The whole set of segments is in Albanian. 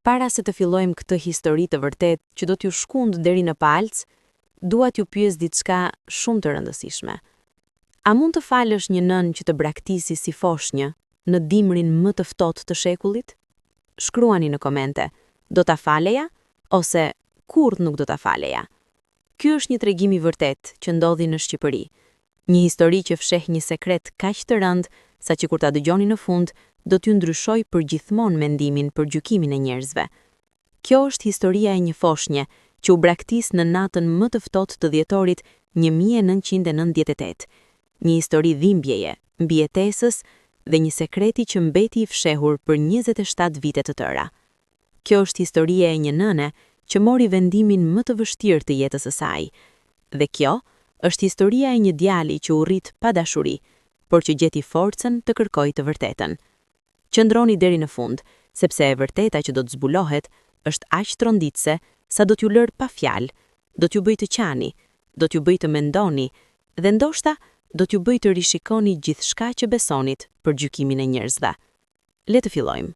Para se të fillojmë këtë histori të vërtet që do t'ju shkund deri në palc, dua t'ju pyes diçka shumë të rëndësishme. A mund të falësh një nën që të braktisi si foshnjë në dimrin më të ftohtë të shekullit? Shkruani në komente, do ta faleja ose kurrë nuk do ta faleja. Ky është një tregim i vërtet që ndodhi në Shqipëri. Një histori që fsheh një sekret kaq të rënd sa që kur ta dëgjoni në fund, do t'ju ndryshoj përgjithmonë mendimin për gjykimin e njerëzve. Kjo është historia e një foshnje që u braktis në natën më të ftohtë të dhjetorit 1998. Një histori dhimbjeje, mbijetesës dhe një sekreti që mbeti i fshehur për 27 vite të tëra. Kjo është historia e një nëne që mori vendimin më të vështirë të jetës së saj. Dhe kjo është historia e një djali që u rrit pa dashuri, por që gjeti forcën të kërkojë të vërtetën. Qëndroni deri në fund, sepse e vërteta që do të zbulohet është aq tronditse sa do t'ju lër pa fjalë, do t'ju bëj të qani, do t'ju bëj të mendoni dhe ndoshta do t'ju bëj të rishikoni gjithçka që besonit për gjykimin e njerëzve. Le të fillojmë.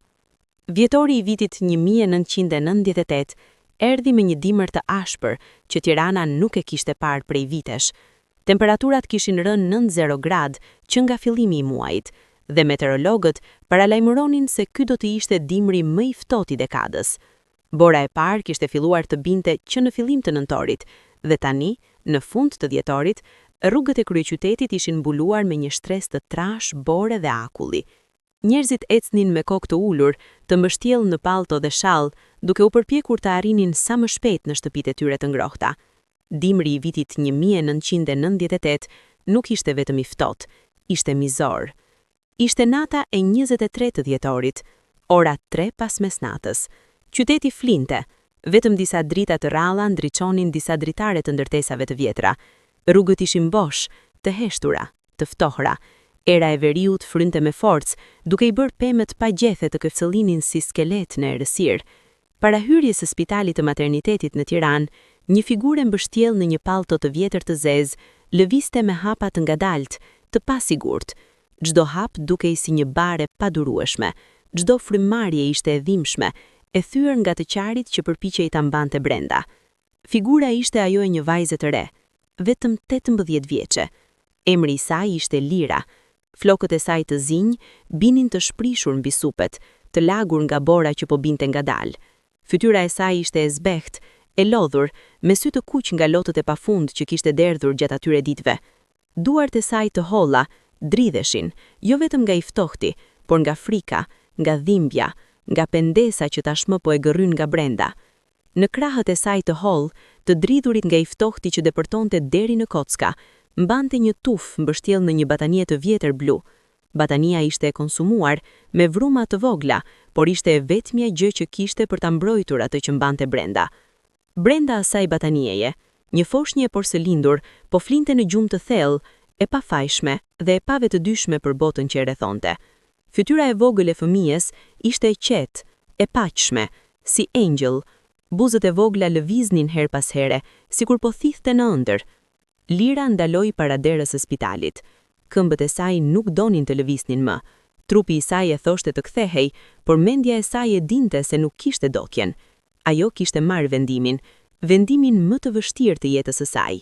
Vjetori i vitit 1998 erdhi me një dimër të ashpër që Tirana nuk e kishte parë prej vitesh. Temperaturat kishin rënë nën 0 gradë që nga fillimi i muajit, dhe meteorologët paralajmëronin se ky do të ishte dimri më i ftohtë i dekadës. Bora e parë kishte filluar të binte që në fillim të nëntorit, dhe tani, në fund të dhjetorit, rrugët e kryeqytetit ishin mbuluar me një shtresë të trash, bore dhe akulli. Njerëzit ecnin me kokë të ulur, të mbështjellë në pallto dhe shall, duke u përpjekur të arrinin sa më shpejt në shtëpitë e tyre të ngrohta. Dimri i vitit 1998 nuk ishte vetëm i ftohtë, ishte mizor. Ishte nata e 23 të dhjetorit, ora 3 pas mesnatës. Qyteti flinte, vetëm disa drita të rralla ndriçonin disa dritare të ndërtesave të vjetra. Rrugët ishin bosh, të heshtura, të ftohra. Era e veriut frynte me forcë, duke i bërë pemët pa gjethe të këfcëllinin si skelet në errësirë. Para hyrjes së spitalit të maternitetit në Tiranë, një figurë mbështjellë në një pallto të vjetër të zezë, lëvizte me hapa të ngadalt, të pasigurt. Çdo hap dukej si një bare pa durueshme, çdo frymmarrje ishte e dhimbshme, e thyer nga të qarit që përpiqej ta mbante brenda. Figura ishte ajo e një vajze të re, vetëm 18 vjeçe. Emri i saj ishte Lira. Flokët e saj të zinj binin të shprishur mbi supet, të lagur nga bora që po binte ngadal. Fytyra e saj ishte e zbehtë, e lodhur, me sy të kuq nga lotët e pafund që kishte derdhur gjatë atyre ditëve. Duart e saj të holla dridheshin, jo vetëm nga i ftohti, por nga frika, nga dhimbja, nga pendesa që tashmë po e gërryn nga brenda. Në krahët e saj të holl, të dridhurit nga i ftohti që depërtonte deri në kocka, mbante një tuf mbështjellë në një batanie të vjetër blu. Batania ishte e konsumuar, me vruma të vogla, por ishte e vetmja gjë që kishte për ta mbrojtur atë që mbante brenda. Brenda asaj batanieje, një foshnjë e porselindur po flinte në gjumë të thellë, e pafajshme dhe e pavetëdyshme për botën që e rrethonte. Fytyra e vogël e fëmijës ishte e qetë, e paqshme, si angel. Buzët e vogla lëviznin her pas here, sikur po thithte në ëndër. Lira ndaloi para derës së spitalit. Këmbët e saj nuk donin të lëviznin më. Trupi i saj e thoshte të kthehej, por mendja e saj e dinte se nuk kishte dokjen. Ajo kishte marrë vendimin më të vështirë të jetës së saj.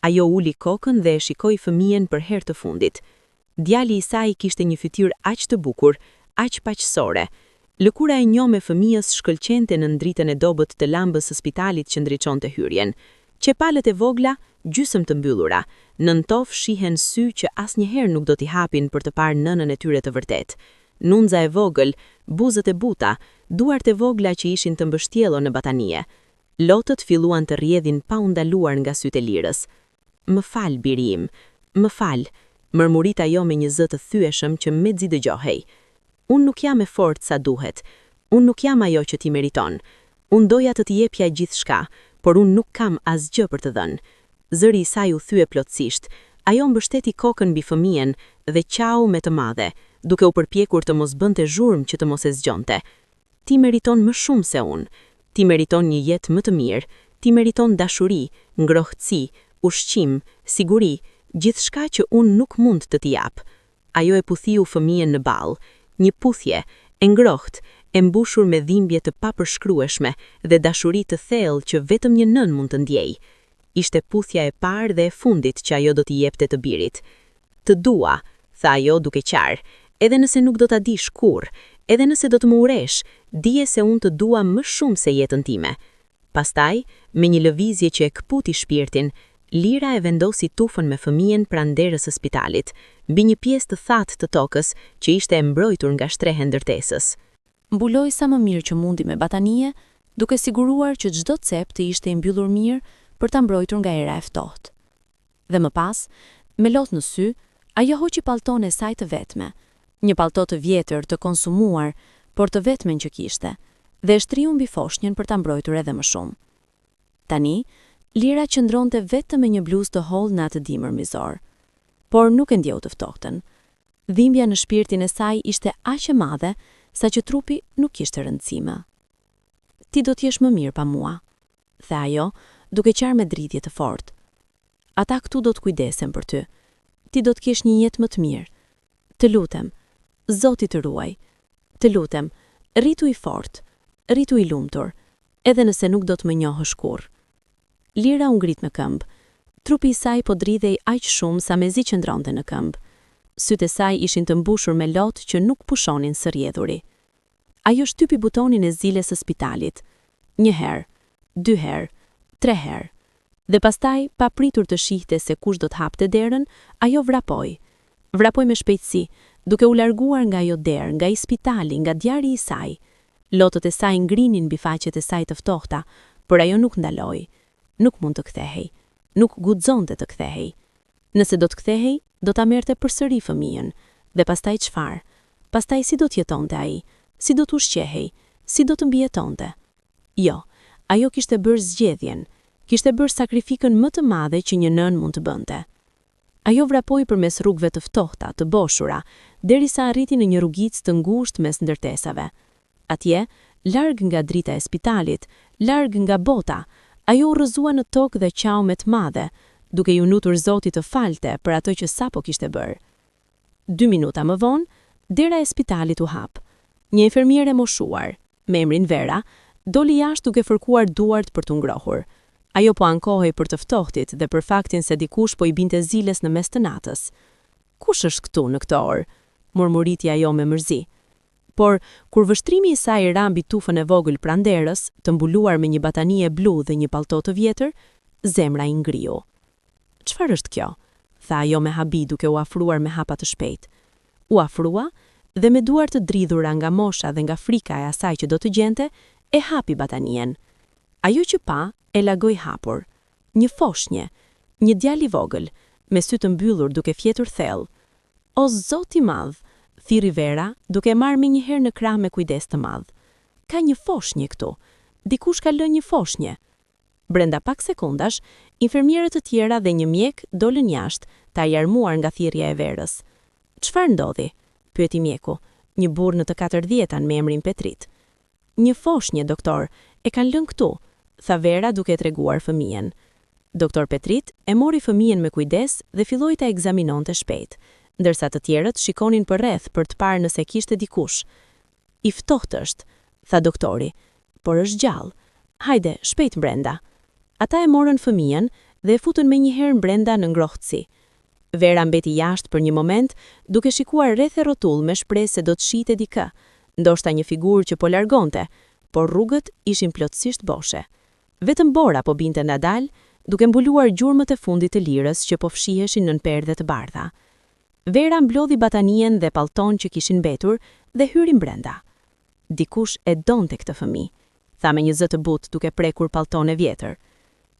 Ajo uli kokën dhe e shikoi fëmijën për herë të fundit. Djali i saj kishte një fytyrë aq të bukur, aq paqësore. Lëkura e njome fëmijës shkëlqente në dritën e dobët të lambës së spitalit që ndriçonte hyrjen. Qepalët e vogla, gjysmë të mbyllura, nën to shihen sy që asnjëherë nuk do t'i hapin për të parë nënën e tyre të vërtet. Nunza e vogël, buzët e buta, duart e vogla që ishin të mbështjellur në batanie. Lotët filluan të rrjedhin pa u ndaluar nga sytë e Lirës. "Më fal, biri im, më fal", mërmurit ajo me një zë të thyeshëm që mezi dëgjohej. "Unë nuk jam e fortë sa duhet. Unë nuk jam ajo që ti meriton. Unë doja të t'i jepja gjithçka, por unë nuk kam asgjë për të dhënë." Zëri i saj u thye plotësisht. Ajo mbështeti kokën mbi fëmijën dhe qau me të madhe, duke u përpjekur të mos bënte zhurmë që të mos e zgjonte. "Ti meriton më shumë se unë. Ti meriton një jetë më të mirë. Ti meriton dashuri, ngrohtësi, ushqim, siguri, gjithçka që unë nuk mund të t'i jap." Ajo e puthiu fëmijën në ball, një puthje, e ngrohtë, e mbushur me dhimbje të papërshkrueshme dhe dashuri të thellë që vetëm një nën mund të ndjejë. Ishte puthja e parë dhe e fundit që ajo do t'i jepte të birit. Të dua, tha ajo duke qarë, edhe nëse nuk do t'a dish kurrë, edhe nëse do të më uresh, dije se unë të dua më shumë se jetën time. Pastaj, me një lëvizje që e kputi shpirtin, Lira e vendosi tufën me fëmijën pranë derës së spitalit, mbi një pjesë të thatë të tokës që ishte e mbrojtur nga shtrehe ndërtesës. Mbuloi sa më mirë që mundi me batanie, duke siguruar që çdo cep të ishte i mbyllur mirë për ta mbrojtur nga era e ftohtë. Dhe më pas, me lot në sy, ajo hoqi pallton e saj të vetme, një pallto të vjetër të konsumuar, por të vetmen që kishte, dhe e shtriu mbi foshnjën për ta mbrojtur edhe më shumë. Tani, Lira qëndronte vetëm me një bluzë të hollë në atë dimër mizor, por nuk e ndjeu të ftohtën. Dhimbja në shpirtin e saj ishte aq e madhe sa që trupi nuk kishte rëndësime. Ti do t'jesh më mirë pa mua, tha ajo, duke qarë me dridhje të fortë. Ata këtu do të kujdesen për ty. Ti do të kesh një jetë më të mirë. Të lutem, Zoti të ruaj. Të lutem, rritu i fortë, rritu i lumtur, edhe nëse nuk do të më njohësh kurrë. Lira u ngrit me këmbë. Trupi i saj po dridhej aq shumë sa mezi qëndronte në këmbë. Sytë e saj ishin të mbushur me lotë që nuk pushonin së rjedhuri. Ajo shtypi butonin e ziles së spitalit. 1 herë, 2 herë, 3 herë. Dhe pastaj, pa pritur të shihte se kush do të hapte derën, ajo vrapoi. Vrapoi me shpejtësi, duke u larguar nga ajo derë, nga i spitali, nga djari i saj. Lotët e saj ngrinin mbi faqet e saj të ftohta, por ajo nuk ndaloi. Nuk mund të kthehej, nuk guxonte të kthehej. Nëse do të kthehej, do ta merrte përsëri fëmijën, dhe pastaj çfarë? Pastaj si do të jetonte ai? Si do të ushqehej? Si do të mbijetonte? Jo, ajo kishte bërë zgjedhjen, kishte bërë sakrifikën më të madhe që një nën mund të bënte. Ajo vrapoi përmes rrugëve të ftohta, të boshura, derisa arriti në një rrugicë të ngushtë mes ndërtesave. Atje, larg nga drita e spitalit, larg nga bota, ajo u rrëzua në tokë dhe qau me të madhe, duke ju nutur Zotit të falte për ato që sapo kishte bërë. 2 minuta më vonë, dera e spitalit u hap. Një infermiere moshuar, me emrin Vera, doli jashtë duke fërkuar duart për t'u ngrohur. Ajo po ankohej për të ftohtit dhe për faktin se dikush po i binte ziles në mes të natës. Kush është këtu në këtë orë? Murmuriti ajo me mërzi. Por, kur vështrimi i saj ra mbi tufën e vogël pranë derës, të mbuluar me një batanie blu dhe një pallto të vjetër, zemra i ngriu. Çfarë është kjo? Tha ajo me habi duke u afruar me hapa të shpejtë. U afrua dhe me duar të dridhura nga mosha dhe nga frika e asaj që do të gjente, e hapi batanien. Ajo që pa, e lagoi hapur. Një foshnje, një djalë i vogël, me sy të mbyllur duke fjetur thellë. O Zoti i madh, thiri Vera, duke marrë me njëherë në krah me kujdes të madh. Ka një foshnje këtu. Dikush ka lënë një foshnje. Brenda pak sekondash, infermierët të tjera dhe një mjek dolën jashtë, ta jarmuar nga thirrja e Verës. Çfarë ndodhi? Pyeti mjeku, një burr në të 40-tan me emrin Petrit. Një foshnje, doktor, e kanë lënë këtu, tha Vera duke treguar fëmijën. Doktor Petrit e mori fëmijën me kujdes dhe filloi ta ekzaminonte shpejt, ndërsa të tjerët shikonin për rreth për të parë nëse kishte dikush. I ftohtë është, tha doktori, por është gjallë. Hajde, shpejt brenda. Ata e morën fëmijën dhe e futën menjëherë brenda në ngrohtësi. Vera mbeti jashtë për një moment, duke shikuar rreth e rrotull me shpresë se do të shihte dikë, ndoshta një figurë që po largonte, por rrugët ishin plotësisht boshe. Vetëm bora po binte ndadal, duke mbuluar gjurmët e fundit të Lirës që po fshiheshin nën perdhe të bardha. Vera mblodhi batanien dhe pallton që kishin mbetur dhe hyri brenda. Dikush e donte këtë fëmijë, tha me një zë të butë duke prekur pallton e vjetër.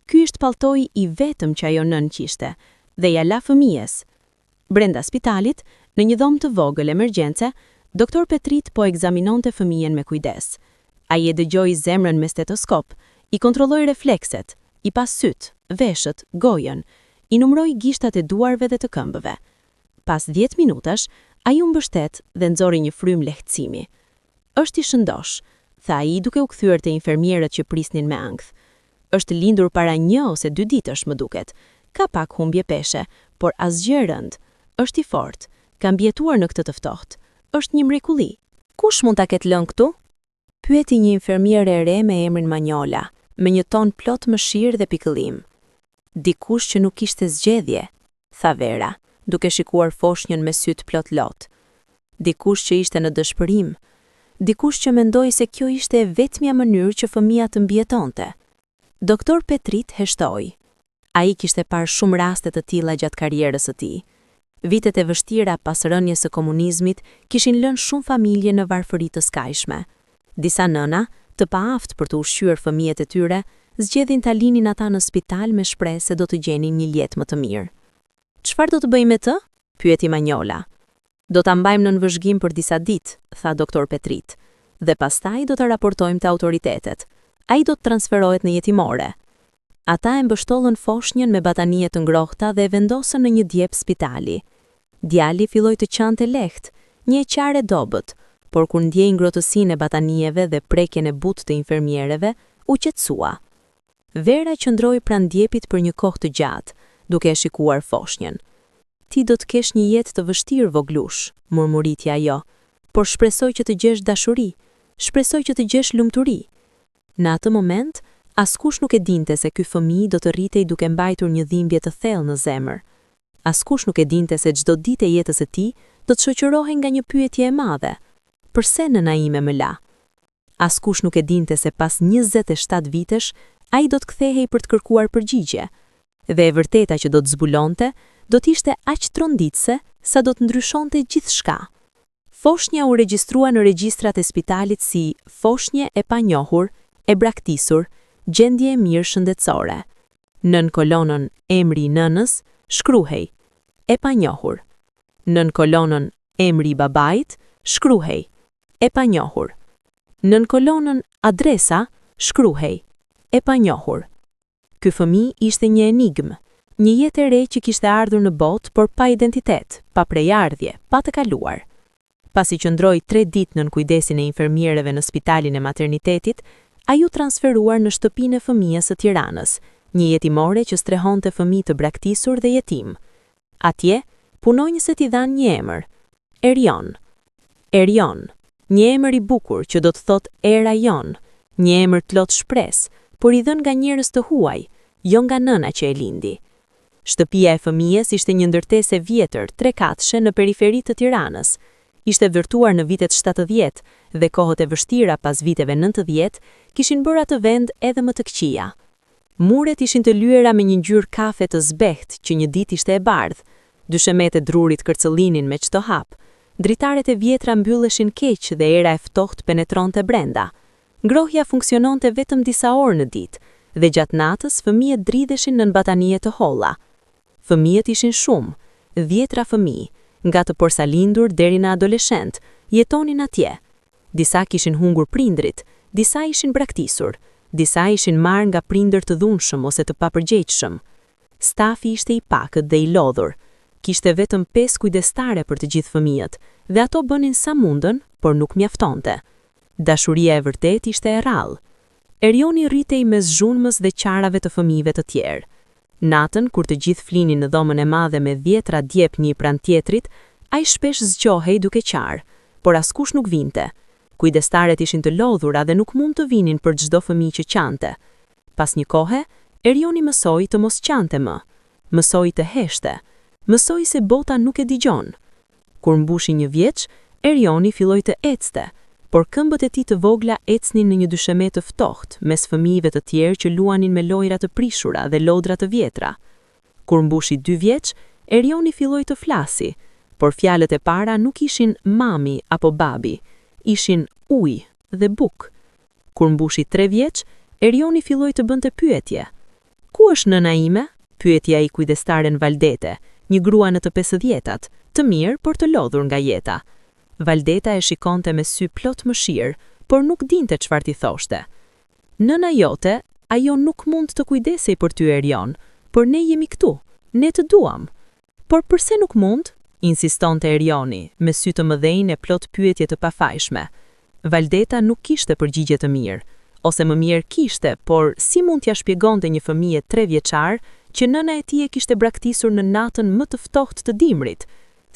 Ky është palltoi i vetëm që ajo nën kishte, dhe ja la fëmijës. Brenda spitalit, në një dhomë të vogël emergjence, doktor Petrit po ekzaminonte fëmijën me kujdes. Ai e dëgjoi zemrën me stetoskop, i kontrolloi reflekset, i pa syt, veshët, gojën, i numroi gishtat e duarve dhe të këmbëve. Pas 10 minutash, ai u mbështet dhe nxori një frym lehtësimi. Është i shëndosh, tha ai duke u kthyer te infermierët që prisnin me ankth. Është lindur para 1 ose 2 ditësh, më duket. Ka pak humbje peshe, por asgjë rënd. Është i fortë, ka mbijetuar në këtë të ftohtë. Është një mrekulli. Kush mund ta ketë lënë këtu? Pyeti një infermiere e re me emrin Manjola, me një ton plot mëshirë dhe pikëllim. Dikush që nuk kishte zgjedhje, tha Vera, duke shikuar foshnjën me syt plot lot. Dikush që ishte në dëshpërim, dikush që mendoi se kjo ishte e vetmja mënyrë që fëmia të mbijetonte. Doktor Petrit heshtoi. Ai kishte parë shumë raste të tilla gjatë karrierës së tij. Vitet e vështira pas rënies së komunizmit kishin lënë shumë familje në varfëri të skajshme. Disa nëna, të paaft për të ushqyer fëmijët e tyre, zgjedhin ta linin ata në spital me shpresë se do të gjenin një jetë më të mirë. "Çfarë do të bëjmë me të?" pyeti Manjola. "Do ta mbajmë në nënvëzhgim për disa ditë," tha doktor Petrit, "dhe pastaj do ta raportojmë te autoritetet. Ai do të transferohet në jetimore." Ata e mbështollën foshnjën me batanie të ngrohta dhe e vendosën në një djep spitali. Djali filloi të qante lehtë, një e qarë e dobët, por kur ndjej ngrohtësinë e batanieve dhe prekjen e butë të infermierëve, u qetësua. Vera qëndroi pranë djepit për një kohë të gjatë, duke e shikuar foshnjën. "Ti do të kesh një jetë të vështirë, voglush," murmuritja ajo, "por shpresoj që të gjesh dashuri, shpresoj që të gjesh lumturi." Në atë moment, askush nuk e dinte se ky fëmijë do të rritej duke mbajtur një dhimbje të thellë në zemër. Askush nuk e dinte se çdo ditë e jetës së tij do të shoqërohej nga një pyetje e madhe: "Pse nëna ime më la?" Askush nuk e dinte se pas 27 vitesh, ai do të kthehej për të kërkuar përgjigje, dhe e vërteta që do të zbulonte, do të ishte aq tronditse sa do të ndryshonte gjithçka. Foshnja u regjistrua në regjistrat e spitalit si foshnje e panjohur, e braktisur, gjendje e mirë shëndetësore. Nën kolonën emri i nënës shkruhej e panjohur. Nën kolonën emri i babait shkruhej e panjohur. Nën kolonën adresa shkruhej e panjohur. Ky fëmijë ishte një enigmë, një jetë e re që kishte ardhur në botë por pa identitet, pa prejardhje, pa të kaluar. Pasi qëndroi 3 ditë nën kujdesin e infermierëve në spitalin e maternitetit, ai u transferuar në shtëpinë e fëmijës së Tiranës, një jetimore që strehonte fëmijë të braktisur dhe jetim. Atje, punonjësit i dhanë një emër, Erion. Erion, një emër i bukur që do të thotë era jon, një emër plot shpresë, por i dhënë nga njerëz të huaj, jo nga nëna që e lindi. Shtëpia e fëmijës ishte një ndërtesë e vjetër, 3 katëshe në periferi të Tiranës. Ishte vërtuar në vitet 70 dhe kohët e vështira pas viteve 90 kishin bërë atë vend edhe më të këqija. Muret ishin të lyera me një ngjyrë kafe të zbehtë që një ditë ishte e bardhë. Dyshemet e drurit kërcëllinin me çdo hap. Dritaret e vjetra mbylleshin keq dhe era e ftohtë penetronte brenda. Ngrohja funksiononte vetëm disa orë në ditë dhe gjatë natës fëmijët dridheshin në batanie të holla. Fëmijët ishin shumë, 10 fëmijë, nga të porsalindur deri në adoleshent, jetonin atje. Disa kishin hungur prindrit, disa ishin braktisur, disa ishin marrë nga prindër të dhunshëm ose të papërgjegjshëm. Stafi ishte i pakët dhe i lodhur. Kishte vetëm 5 kujdestare për të gjithë fëmijët, dhe ato bënin sa mundën, por nuk mjaftonte. Dashuria e vërtet ishte e rrallë. Erioni rritej mes zhunmës dhe qarave të fëmijëve të tjerë. Natën, kur të gjithë flinin në dhomën e madhe me 10 djep një pranë tjetrit, ai shpesh zgjohej duke qarë, por askush nuk vinte. Kujdestaret ishin të lodhura dhe nuk mund të vinin për çdo fëmijë që qante. Pas një kohe, Erioni mësoi të mos qante më. Mësoi të heshte. Mësoi se bota nuk e digjon. Kur mbushi 1 vjeç, Erioni filloi të ecte, por këmbët e tij të vogla ecnin në një dyshemet të ftohtë mes fëmijëve të tjerë që luanin me lojra të prishura dhe lodra të vjetra. Kur mbushi 2 vjeç, Erioni filloi të flasi, por fjalët e para nuk ishin mami apo babi, ishin ujë dhe buk. Kur mbushi 3 vjeç, Erioni filloi të bënte pyetje. "Ku është nëna ime?" pyeti ai kujdestaren Valdete, një grua në të 50-tat, të mirë por të lodhur nga jeta. Valdeta e shikonte me sy plot mëshirë, por nuk dinte çfarë t'i thoshte. "Nëna jote, ajo nuk mund të kujdesej për ty, Erion, por ne jemi këtu, ne të duam." "Por pse nuk mund?" insistonte Erioni, me sy të mëdhenj e plot pyetje të pafajshme. Valdeta nuk kishte përgjigje të mirë, ose më mirë kishte, por si mund t'ja shpjegonte një fëmijë 3 vjeçar që nëna e tij e kishte braktisur në natën më të ftohtë të dimrit?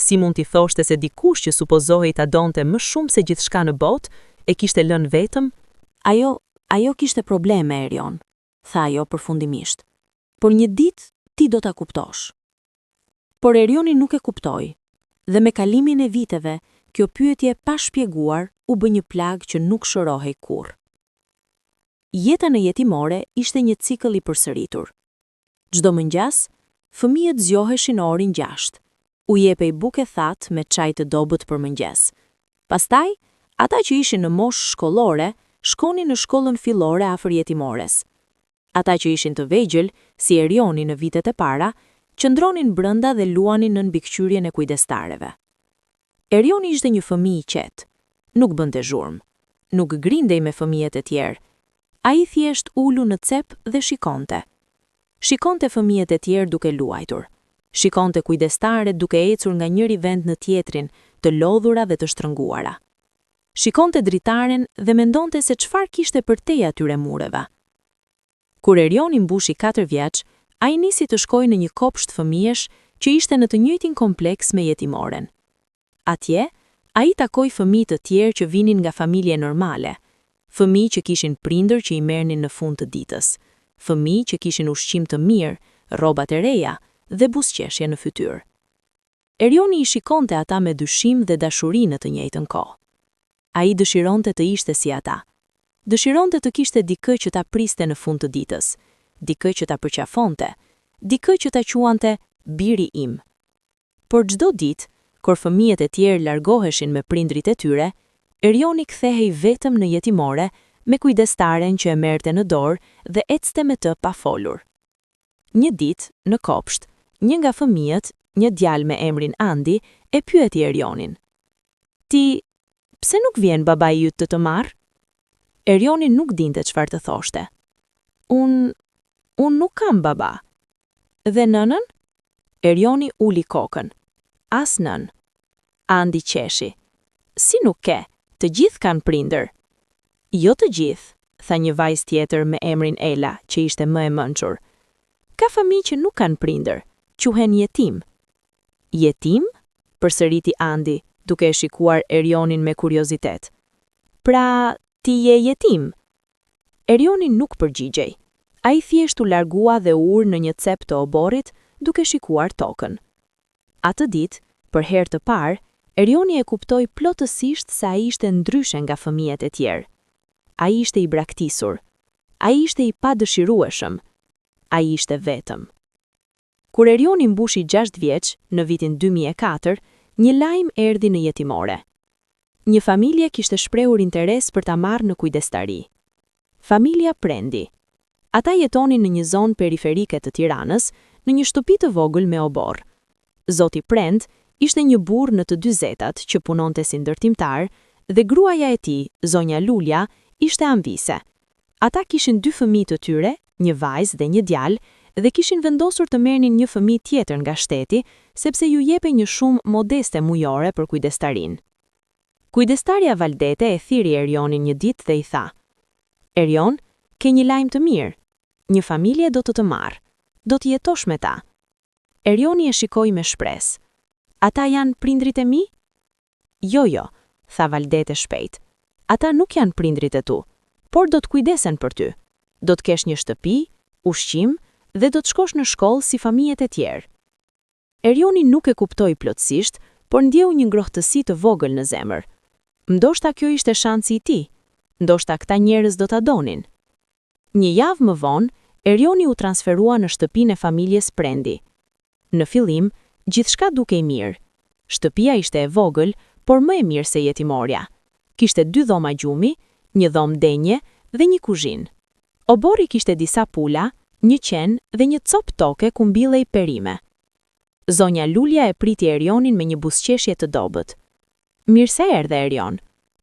Si mund t'i thoshte se dikush që supozohej ta donte më shumë se gjithçka në botë e kishte lënë vetëm Ajo kishte probleme, Erion, tha ajo përfundimisht. Por një ditë ti do ta kuptosh. Por Erioni nuk e kuptoi, dhe me kalimin e viteve, kjo pyetje pa shpjeguar u bë një plag që nuk shërohej kurrë. Jeta në jetimore ishte një cikëll i përsëritur. Çdo mëngjes, fëmijët zgjoheshin në orën 6. U jepej bukë thatë me çaj të dobët për mëngjes. Pastaj, ata që ishin në moshë shkollore shkonin në shkollën fillore afër jetimores. Ata që ishin të vegjël, si Erioni në vitet e para, qëndronin brenda dhe luanin në mbikëqyrjen e kujdestareve. Erioni ishte një fëmijë i qetë, nuk bënte zhurmë, nuk grindej me fëmijët e tjerë. Ai thjesht ulu në cep dhe shikonte. Shikonte fëmijët e tjerë duke luajtur. Shikonte kujdestaret duke ecur nga njëri vend në tjetrin, të lodhura dhe të shtrënguara. Shikonte dritaren dhe mendonte se çfarë kishte përtej atyre mureve. Kur Erioni mbushi 4 vjeç, ai nisi të shkojë në një kopsht fëmijësh që ishte në të njëjtin kompleks me jetimoren. Atje, ai takoi fëmijë të tjerë që vinin nga familje normale, fëmijë që kishin prindër që i merrnin në fund të ditës, fëmijë që kishin ushqim të mirë, rrobat e reja dhe buzëqeshje në fytyrë. Erioni i shikonte ata me dyshim dhe dashuri në të njëjtën kohë. Ai dëshironte të ishte si ata. Dëshironte të kishte dikë që ta priste në fund të ditës, dikë që ta përqafonte, dikë që ta quante biri im. Por çdo ditë, kur fëmijët e tjerë largoheshin me prindrit e tyre, Erioni kthehej vetëm në jetimore me kujdestaren që e merrte në dorë dhe ecte me të pa folur. Një ditë, në kopsht, një nga fëmijët, një djalë me emrin Andi, e pyeti Erionin. Ti, pse nuk vjen babai yt të marrë? Erioni nuk dinte çfarë të thoshte. Unë nuk kam baba. Dhe nënën? Erioni uli kokën. As nën. Andi qeshi. Si nuk ke? Të gjithë kanë prindër. Jo të gjithë, tha një vajzë tjetër me emrin Ela, që ishte më e mençur. Ka fëmijë që nuk kanë prindër, quhen jetim. Jetim? Përsëriti Andi, duke e shikuar Erionin me kuriozitet. Pra, ti je jetim? Erioni nuk përgjigjej. Ai thjesht u largua dhe u ur në një cep të oborrit, duke shikuar tokën. Atë ditë, për herë të parë, Erioni e kuptoi plotësisht se ai ishte ndryshe nga fëmijët e tjerë. Ai ishte i braktisur. Ai ishte i padëshirueshëm. Ai ishte vetëm. Kur Erioni mbushi 6 vjeç, në vitin 2004, një lajm erdhi në jetimore. Një familje kishte shprehur interes për ta marrë në kujdestari. Familja Prendi. Ata jetonin në një zonë periferike të Tiranës, në një shtëpi të vogël me obor. Zoti Prend ishte një burr në të 40-tat që punonte si ndërtimtar dhe gruaja e tij, zonja Lulja, ishte anvise. Ata kishin 2 fëmijë të tyre, një vajzë dhe një djalë, dhe kishin vendosur të merrnin një fëmijë tjetër nga shteti, sepse ju jepej një shumë modeste mujore për kujdestarin. Kujdestarja Valdete e thiri Erionin një ditë dhe i tha: Erion, ke një lajm të mirë. Një familje do të marrë. Do të jetosh me ta. Erioni e shikoi me shpresë. Ata janë prindrit e mi? Jo, tha Valdete shpejt. Ata nuk janë prindrit e tu, por do të kujdesen për ty. Do të kesh një shtëpi, ushqim dhe do të shkosh në shkollë si familjet e tjerë. Erioni nuk e kuptoi plotësisht, por ndjeu një ngrohtësi të vogël në zemër. Ndoshta kjo ishte shansi i tij. Ndoshta këta njerëz do ta donin. Një javë më vonë, Erioni u transferua në shtëpinë e familjes Prendi. Në fillim, gjithçka dukej mirë. Shtëpia ishte e vogël, por më e mirë se jetimorja. Kishte 2 dhoma gjumi, një dhomë denje dhe një kuzhinë. Obori kishte disa pula, një qen dhe një cop toke ku mbillej perime. Zonja Lulja e priti Erionin me një buzëqeshje të dobët. Mirë se erdhe, Erion.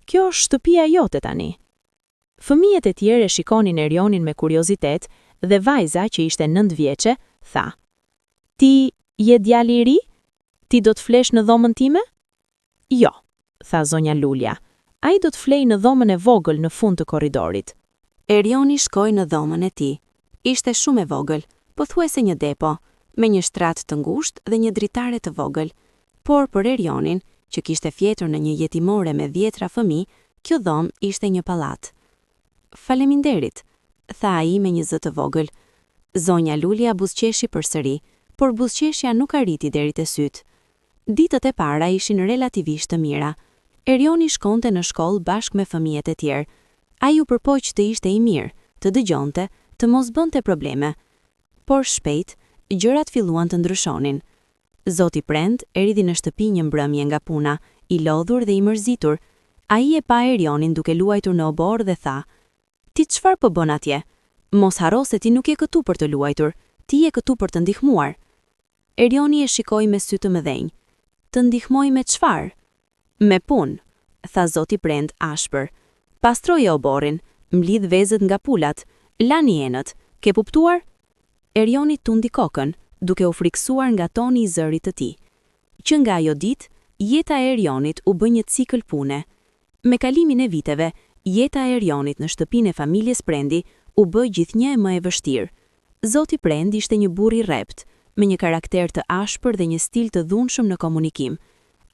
Kjo është shtëpia jote tani. Fëmijët e tjerë e shikonin Erionin me kuriozitet dhe vajza që ishte 9 vjeçe tha: Ti je djali i ri? Ti do të flesh në dhomën time? Jo, tha zonja Lulja. Ai do të flej në dhomën e vogël në fund të korridorit. Erioni shkoi në dhomën e tij. Ishte shumë e vogël, pothuajse një depo, me një shtrat të ngushtë dhe një dritare të vogël. Por për Erionin, që kishte fjetur në një jetimore me 10 fëmijë, kjo dhomë ishte një pallat. Faleminderit, tha ai me një zë të vogël. Zonja Lulia buzëqeshi përsëri, por buzëqeshja nuk arriti deri te syt. Ditët e para ishin relativisht të mira. Erioni shkonte në shkollë bashkë me fëmijët e tjerë. Ai u përpoq të ishte i mirë, të dëgjonte, të mos bënte probleme. Por shpejt, gjërat filluan të ndryshonin. Zoti Prend erdhi në shtëpi një mbrëmje nga puna, i lodhur dhe i mërzitur. Ai e pa Erionin duke luajtur në obor dhe tha: "Ti çfarë po bën atje? Mos harro se ti nuk je këtu për të luajtur, ti je këtu për të ndihmuar." Erioni e shikoi me sy të mëdhenj. "Të ndihmoj me çfarë?" "Me punë," tha zoti Prend ashpër. "Pastroje oborin, mblidh vezët nga pulat, lani enët, ke kuptuar?" Erioni tundi kokën, duke u friksuar nga toni i zërit të tij. Që nga ajo ditë, jeta e Erionit u bë një cikël pune. Me kalimin e viteve, jeta e Erionit në shtëpinë e familjes Prendi u bë gjithnjë më e vështirë. Zoti Prend ishte një burr i rrept, me një karakter të ashpër dhe një stil të dhunshëm në komunikim.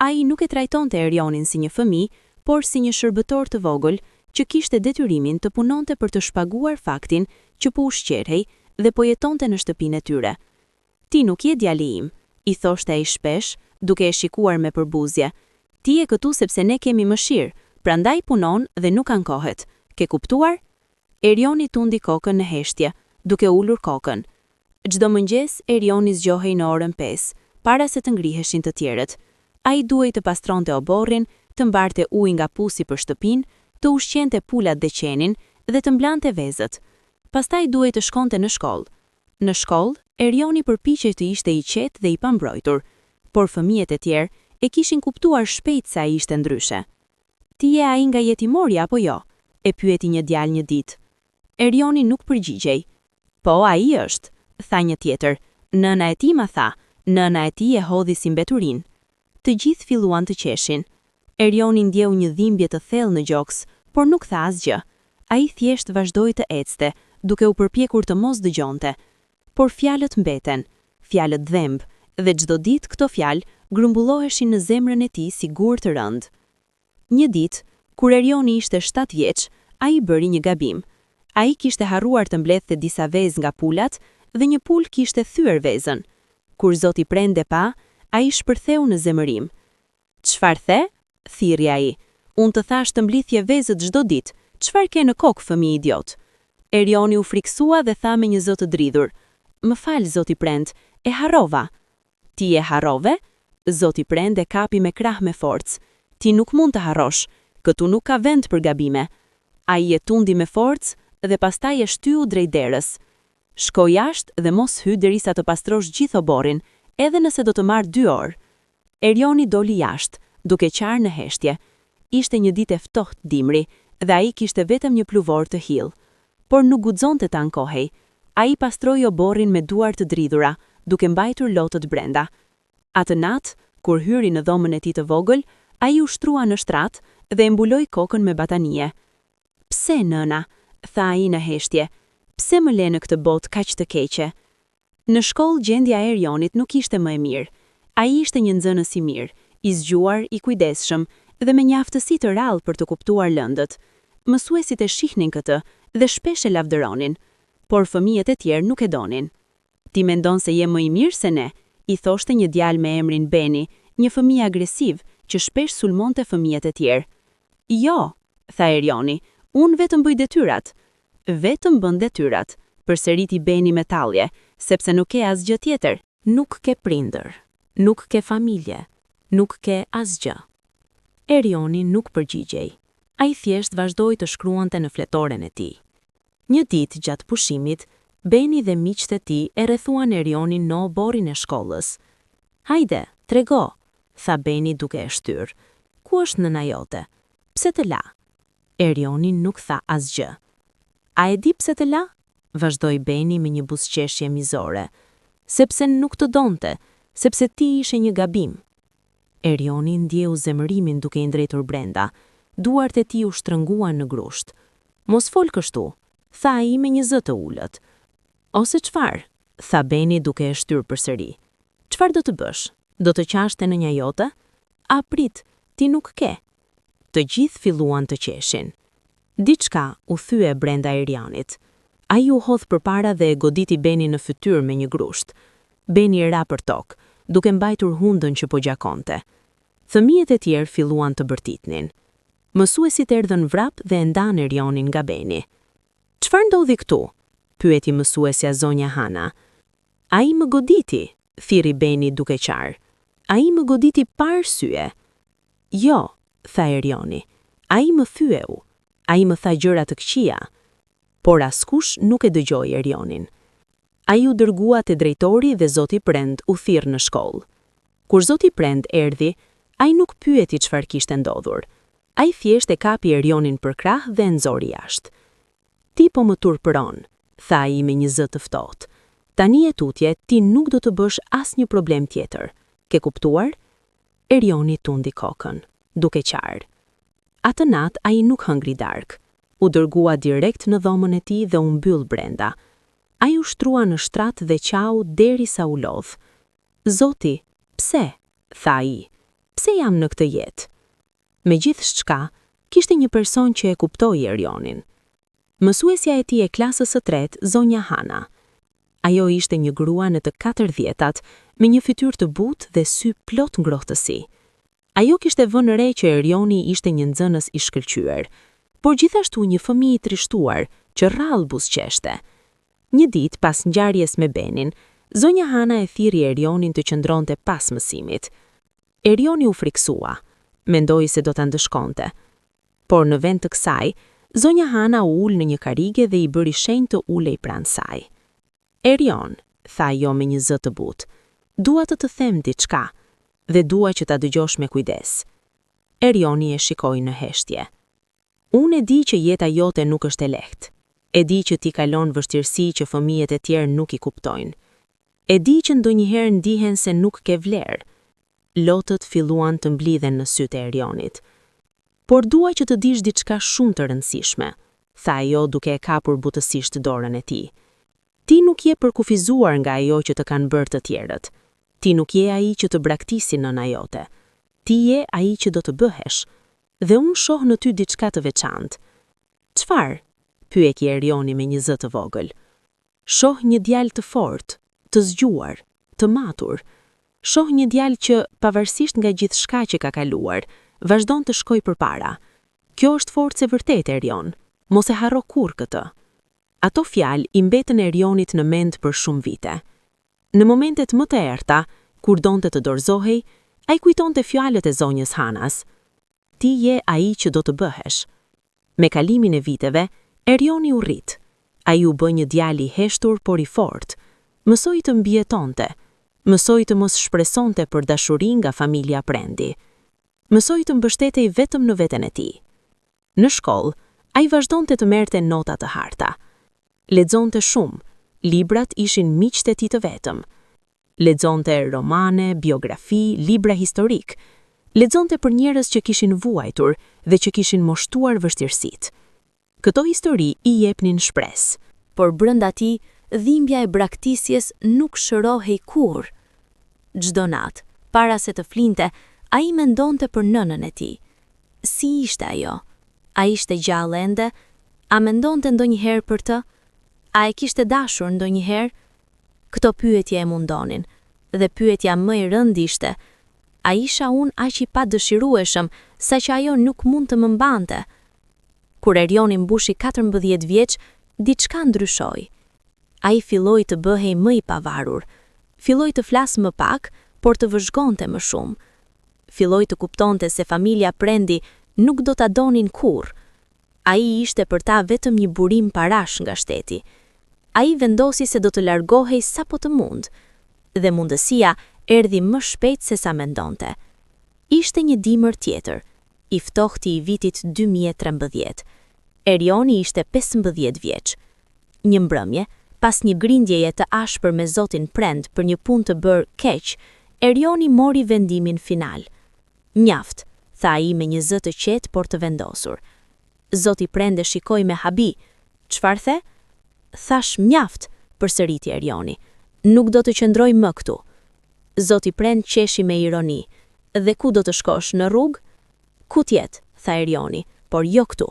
Ai nuk e trajtonte Erionin si një fëmijë, por si një shërbëtor të vogël që kishte detyrimin të punonte për të shpaguar faktin që po ushqerhej dhe po jetonte në shtëpinë e tyre. "Ti nuk je djali im," i thoshte ai shpesh, duke e shikuar me përbuzje. "Ti je këtu sepse ne kemi mëshirë, prandaj punon dhe nuk ankohet. Ke kuptuar?" Erioni tundi kokën në heshtje, duke ulur kokën. Çdo mëngjes Erioni zgjohej në orën 5, para se të ngriheshin të tjerët. Ai duhej të pastronte oborrin, të mbarte ujë nga pusi për shtëpinë, të ushqente pulat dhe qenin dhe të mblante vezët. Pastaj duhej të shkonte në shkollë. Në shkollë, Erioni përpiqej të ishte i qetë dhe i pambrojtur, por fëmijët e tjerë e kishin kuptuar shpejt se ai ishte ndryshe. "Ti je ai nga jetimori apo jo?" e pyeti një djalë një ditë. Erioni nuk përgjigjej. "Po, ai është," tha një tjetër. "Nëna e tij ma tha, nëna e tij e hodhi si mbeturinë." Të gjithë filluan të qeshin. Erioni ndjeu një dhimbje të thellë në gjoks, por nuk tha asgjë. Ai thjesht vazhdoi të ecte, duke u përpjekur të mos dëgjonte. Por fjalët mbeten, fjalët dhemb, dhe çdo ditë këto fjalë grumbulloheshin në zemrën e tij si gur të rënd. Një ditë, kur Erioni ishte 7 vjeç, ai bëri një gabim. Ai kishte harruar të mbledhte disa vezë nga pulat dhe një pul kishte thyer vezën. Kur zoti Prend e pa, ai shpërtheu në zemërim. "Çfarë the?" thirrri ai. "Unë të thash të mblidhje vezët çdo ditë. Çfarë ke në kokë, fëmijë idiot?" Erioni u friksua dhe tha me një zë të dridhur: "Më fal, zoti Prend, e harrova." "Ti e harrove?" Zoti Prend e kapi me krah me forcë. "Ti nuk mund të harrosh, këtu nuk ka vend për gabime." Ai e tundi me forcë dhe pastaj e shtyu drejt derës. "Shko jashtë dhe mos hy derisa të pastrosh gjithë oborrin, edhe nëse do të marrë 2 orë." Erioni doli jashtë, duke qarë në heshtje. Ishte një ditë e ftohtë dimri dhe ai kishte vetëm një pluvor të hill. Por nuk guxonte të ankohej. Ai pastroi oborrin me duar të dridhura, duke mbajtur lotët brenda. Atë natë, kur hyri në dhomën e tij të vogël, ai u shtrua në shtrat dhe e mbuloi kokën me batanie. "Pse, nëna?" tha ai në heshtje. "Pse më le në këtë botë kaq të keqe?" Në shkollë gjendja e Erionit nuk ishte më e mirë. Ai ishte një nxënës i mirë, i zgjuar, i kujdesshëm dhe me një aftësi të rrallë për të kuptuar lëndët. Mësuesit e shihnin këtë dhe shpesh e lavdëronin, por fëmijët e tjerë nuk e donin. "Ti mendon se je më i mirë se ne?" i thoshte një djalë me emrin Beni, një fëmijë agresiv që shpesh sulmonte fëmijët e tjerë. "Jo," tha Erioni, "unë vetëm bëj detyrat." "Vetëm bën detyrat," përsëriti Beni me tallje, "sepse nuk ke asgjë tjetër. Nuk ke prindër, nuk ke familje, nuk ke asgjë." Erioni nuk përgjigjej. Ai thjesht vazhdoi të shkruante në fletoren e tij. Një ditë gjatë pushimit, Beni dhe miqtë e tij e rrethuan Erionin në oborrin e shkollës. "Hajde, trego," tha Beni duke e shtyr. "Ku është nëna jote? Pse të la?" Erioni nuk tha asgjë. "A e di pse të la?" vazhdoi Beni me një buzëqeshje mizore. "Sepse nuk të donte, sepse ti ishe një gabim." Erioni ndjeu zemërimin duke i ndretur brenda. Duart e tij u shtrënguan në grusht. "Mos fol kështu," tha ai me një zë të ulët. "Ose çfarë?" tha Beni duke e shtyr përsëri. "Çfarë do të bësh? Do të qash te nënja jote?" "A prit, ti nuk ke." Të gjithë filluan të qeshin. Diçka u thye brenda Erianit. Ai u hodh përpara dhe e goditi Benin në fytyrë me një grusht. Beni ra për tokë, duke mbajtur hundën që po gjakonte. Fëmijët e tjerë filluan të bërtitnin. Mësuesit erdhën vrap dhe e ndan Erianin nga Beni. "Çfarë ndodhi këtu?" pyeti mësuesja zonja Hana. "Ai më goditi", thiri Beni duke qarë. "Ai më goditi pa arsye." "Jo", tha Eriani. "Ai më thyeu. Ai më tha gjëra të këqija." Por askush nuk e dëgjoi Erianin. Ai u dërgua te drejtori dhe zoti Prend u thirr në shkollë. Kur zoti Prend erdhi, ai nuk pyeti çfarë kishte ndodhur. Ai thjesht e kapi Erianin për krah dhe e nxori jashtë. "Ti po më turpëron", tha ai me një zë të ftohtë. "Tani e tutje ti nuk do të bësh asnjë problem tjetër. Ke kuptuar?" Eriani tundi kokën, duke qarë. Atë natë ai nuk hëngri darkë. U dërgua direkt në dhomën e tij dhe u mbyll brenda. Ai u shtrua në shtrat dhe qau derisa u lodh. "Zoti, pse?" tha ai. "Pse jam në këtë jetë?" Megjithshka, kishte një person që e kuptoi Erianin. Mësuesja e tij e klasës së tretë, zonja Hana. Ajo ishte një grua në të 40-tat, me një fytyrë të butë dhe sy plot ngrohtësi. Ajo kishte vënë re që Eriani ishte një nxënës i shkëlqyer, por gjithashtu një fëmijë i trishtuar që rrallë buzëqeshte. Një ditë pas ngjarjes me Benin, zonja Hana e thirri Erianin të qëndronte pas mësimit. Eriani u friksua, mendoi se do ta ndëshkonte. Por në vend të kësaj, zonja Hana u ul në një karige dhe i bëri shenjë të ulej pranë saj. "Erion", tha ajo me një zë të butë, "dua të them diçka dhe dua që ta dëgjosh me kujdes." Erioni e shikoi në heshtje. "Unë e di që jeta jote nuk është e lehtë. E di që ti kalon vështirësi që fëmijët e tjerë nuk i kuptojnë. E di që ndonjëherë ndihen se nuk ke vlerë." Lotët filluan të mblidhen në sytë e Erionit. "Por dua që të dish diçka shumë të rëndësishme", tha ajo duke e kapur butësisht dorën e tij. "Ti nuk je përkufizuar nga ajo që të kanë bërë të tjerët. Ti nuk je ai që të braktisi nëna jote. Ti je ai që do të bëhesh. Dhe unë shoh në ty diçka të veçantë." "Çfarë?" pyeti Erioni me një zë të vogël. "Shoh një djalë të fortë, të zgjuar, të matur. Shoh një djalë që, pavarësisht nga gjithçka që ka kaluar, vazhdon të shkojë përpara. Kjo është forcë e vërtetë, Erion. Mos e harro kurrë këtë." Ato fjalë i mbetën Erionit në mend për shumë vite. Në momentet më të errta, kur donte të dorëzohej, ai kujtonte fjalët e zonjës Hanas. "Ti je ai që do të bëhesh." Me kalimin e viteve, Erioni u rrit. Ai u bë një djalë i heshtur por i fortë. Mësoi të mbijetonte. Mësoi të mos shpresonte për dashuri nga familja Prendi. Mësoi të mbështetej vetëm në veten e tij. Në shkollë, ai vazhdonte të merrte nota të harta. Lexonte shumë. Librat ishin miqtë e tij të vetëm. Lexonte romane, biografi, libra historik. Lexonte për njerëz që kishin vuajtur dhe që kishin moshtuar vështirësitë. Këto histori i jepnin shpresë, por brenda tij dhimbja e braktisjes nuk shërohej kurrë. Çdo natë, para se të flinte, ai mendonte për nënën e tij. Si ishte ajo? A ishte gjallë ende? A mendonte ndonjëherë për të? A e kishte dashur ndonjëherë? Këto pyetje e mundonin, dhe pyetja më e rëndë ishte: a isha unë aq i padëshirueshëm sa që ajo nuk mund të më mbante? Kur Erioni mbushi 14 vjeç, diçka ndryshoi. Ai filloi të bëhej më i pavarur. Filloi të flasë më pak, por të vëzhgonte më shumë. Filloi të kuptonte se familja Prendi nuk do ta donin kurrë. Ai ishte për ta vetëm një burim parash nga shteti. Ai vendosi se do të largohej sapo të mund, dhe mundësia erdhi më shpejt se sa mendonte. Ishte një dimër tjetër, i ftohti i vitit 2013. Erioni ishte 15 vjeç. Një mbrëmje, pas një grindjeje të ashpër me zotin Prend për një punë të bërë keq, Erioni mori vendimin final. "Mjaft", tha ai me një zë të qetë por të vendosur. Zoti Prend e shikoi me habi. "Çfarë the?" "Thash mjaft", përsëriti Erioni. "Nuk do të qëndroj më këtu." Zoti Prend qeshi me ironi. "Dhe ku do të shkosh, në rrugë?" "Ku tjetë", tha Erioni, "por jo këtu."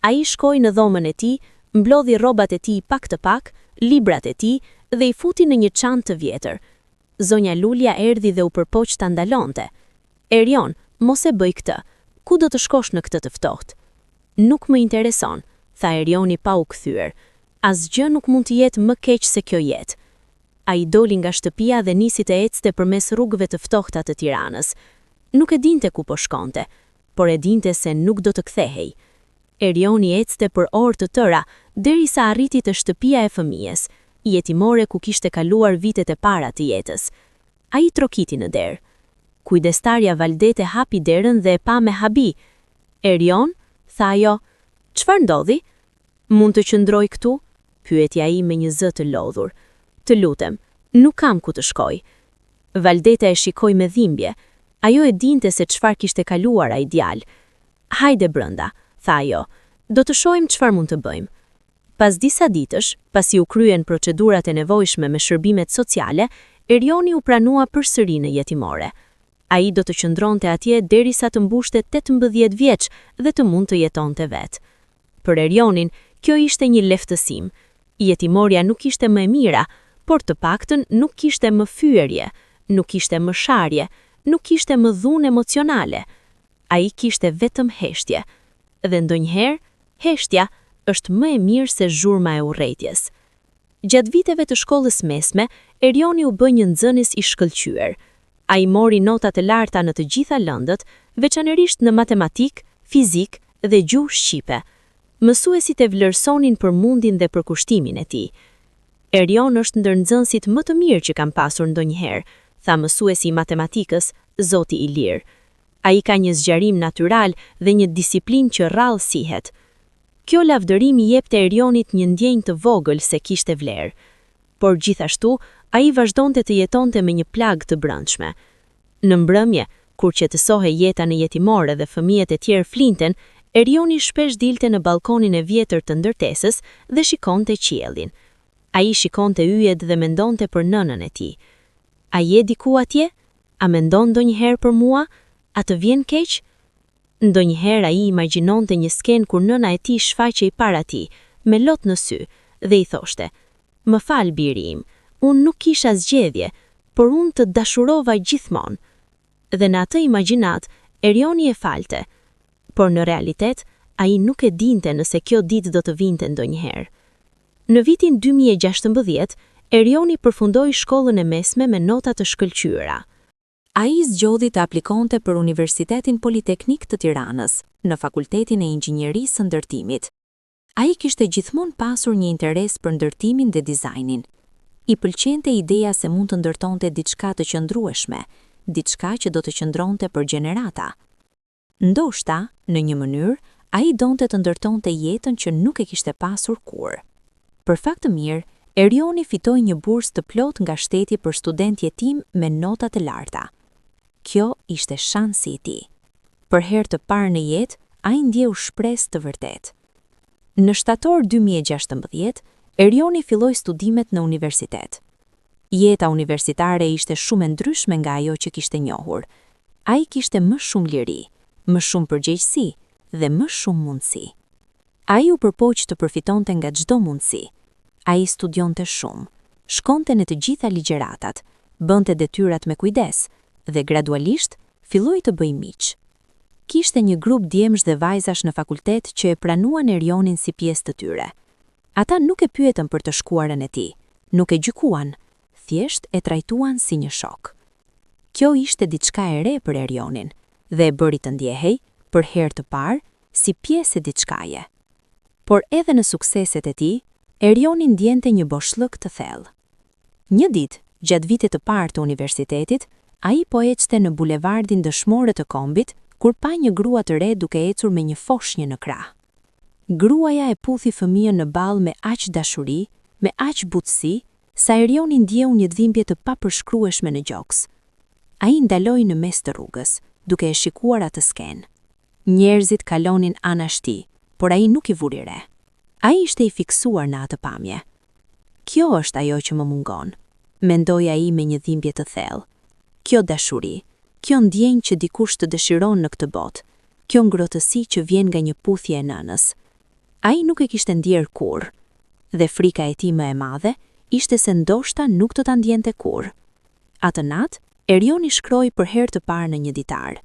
Ai shkoi në dhomën e tij, mblodhi rrobat e tij pak të pak, librat e tij dhe i futi në një çantë të vjetër. Zonja Lulja erdhi dhe u përpoq ta ndalonte. Erion, mos e bëj këtë. Ku do të shkosh në këtë të ftohtë? Nuk më intereson, tha Erioni pa u kthyer. Asgjë nuk mund të jetë më keq se kjo jetë. Ai doli nga shtëpia dhe nisi të ecte përmes rrugëve të ftohta të Tiranës. Nuk e dinte ku po shkonte, por e dinte se nuk do të kthehej. Erioni ecte për orë të tëra, derisa arriti te shtëpia e fëmijës, jetimore ku kishte kaluar vitet e para të jetës. Ai trokiti në derë. Kujdestarja Valdete hapi derën dhe e pa me habi. Erion, tha ajo, çfarë ndodhi? Mund të qëndroj këtu? Pyeti ai me një zë të lodhur. Të lutem, nuk kam ku të shkoj. Valdeta e shikoi me dhimbje. Ajo e dinte se çfarë kishte kaluar ai djalë. Hajde brenda, tha ajo. Do të shohim çfarë mund të bëjmë. Pas disa ditësh, pasi u kryen procedurat e nevojshme me shërbimet sociale, Erioni u pranua përsëri në jetimore. Ai do të qëndronte atje derisa të mbushte 18 vjeç dhe të mund të jetonte vetë. Për Erionin, kjo ishte një leftësim. Jetimorja nuk ishte më e mira, por të paktën nuk kishte më fyerje, nuk kishte më sharje, nuk kishte më dhunë emocionale. Ai kishte vetëm heshtje. Dhe ndonjëherë, heshtja është më e mirë se zhurma e urrëties. Gjatë viteve të shkollës mesme, Erioni u bë një nxënës i shkëlqyer. Ai mori nota të larta në të gjitha lëndët, veçanërisht në matematik, fizik dhe gjuhë shqipe. Mësuesit e vlerësonin për mundin dhe për kushtimin e tij. Erion është ndër nxënësit më të mirë që kam pasur ndonjëherë, tha mësuesi i matematikës, Zoti Ilir. Ai ka një zgjarim natyral dhe një disiplinë që rrallë sihet. Kjo lavdërim i jepte Erionit një ndjenjë të vogël se kishte vlerë. Por gjithashtu, ai vazhdonte të jetonte me një plagë të brendshme. Në mbrëmje, kur qetësohej jeta në jetimore dhe fëmijët e tjerë flinten, Erioni shpesh dilte në balkonin e vjetër të ndërtesës dhe shikonte qiellin. Ai shikonte yjet dhe mendonte për nënën e tij. A je diku atje? A mendon ndonjëherë për mua? A të vjen keq? Ndonjëherë ai imagjinonte një skenë kur nëna e tij shfaqej para tij, me lot në sy, dhe i thoshte: "Më fal biri im, unë nuk kisha zgjedhje, por unë të dashurova gjithmonë." Dhe në atë imagjinat, Erioni e falte, por në realitet, ai nuk e dinte nëse kjo ditë do të vinte ndonjëherë. Në vitin 2016, Erioni përfundoi shkollën e mesme me nota të shkëlqyera. Ai zgjodhi të aplikonte për Universitetin Politeknik të Tiranës, në Fakultetin e Inxhinierisë së Ndërtimit. Ai kishte gjithmonë pasur një interes për ndërtimin dhe dizajnin. I pëlqente ideja se mund të ndërtonte diçka të qëndrueshme, diçka që do të qëndronte për gjenerata. Ndoshta, në një mënyrë, ai donte të ndërtonte jetën që nuk e kishte pasur kurrë. Për fakt të mirë, Erioni fitoi një bursë të plot nga shteti për student jetim me nota të larta. Kjo ishte shansi i tij. Për herë të parë në jetë, ai ndjeu shpresë të vërtetë. Në shtator 2016, Erioni filloi studimet në universitet. Jeta universitare ishte shumë e ndryshme nga ajo që kishte njohur. Ai kishte më shumë liri, më shumë përgjegjësi dhe më shumë mundësi. Ai u përpoq të përfitonte nga çdo mundësi. Ai studionte shumë, shkonte në të gjitha ligjeratat, bënte detyrat me kujdes dhe gradualisht filloi të bëj miq. Kishte një grup djemsh dhe vajzash në fakultet që e pranuan Erionin si pjesë të tyre. Ata nuk e pyetën për të shkuarën e tij, nuk e gjykuan, thjesht e trajtuan si një shok. Kjo ishte diçka e re për Erionin dhe e bëri të ndjehej, për herë të parë, si pjesë e diçkaje. Por edhe në sukseset e tij, Erioni ndjente një boshllëk të thellë. Një ditë, gjatë vitit të parë të universitetit, ai po ecte në bulevardin dëshmorë të Kombit, kur pa një grua të re duke ecur me një foshnjë në krah. Gruaja e puthi fëmijën në ballë me aq dashuri, me aq butësi, sa Erioni ndjeu një dhimbje të papërshkrueshme në gjoks. Ai ndaloi në mes të rrugës, duke e shikuar atë skenë. Njerëzit kalonin anash tij, por ai nuk i vuri re. Ai ishte i fiksuar në atë pamje. Kjo është ajo që më mungon, mendoi ai me një dhimbje të thellë. Kjo dashuri, kjo ndjenjë që dikush të dëshiron në këtë botë, kjo ngrohtësi që vjen nga një puthje e nënës. Ai nuk e kishte ndjerë kurrë, dhe frika e tij më e madhe ishte se ndoshta nuk do ta ndjente kurrë. Atë natë, Erioni shkroi për herë të parë në një ditar.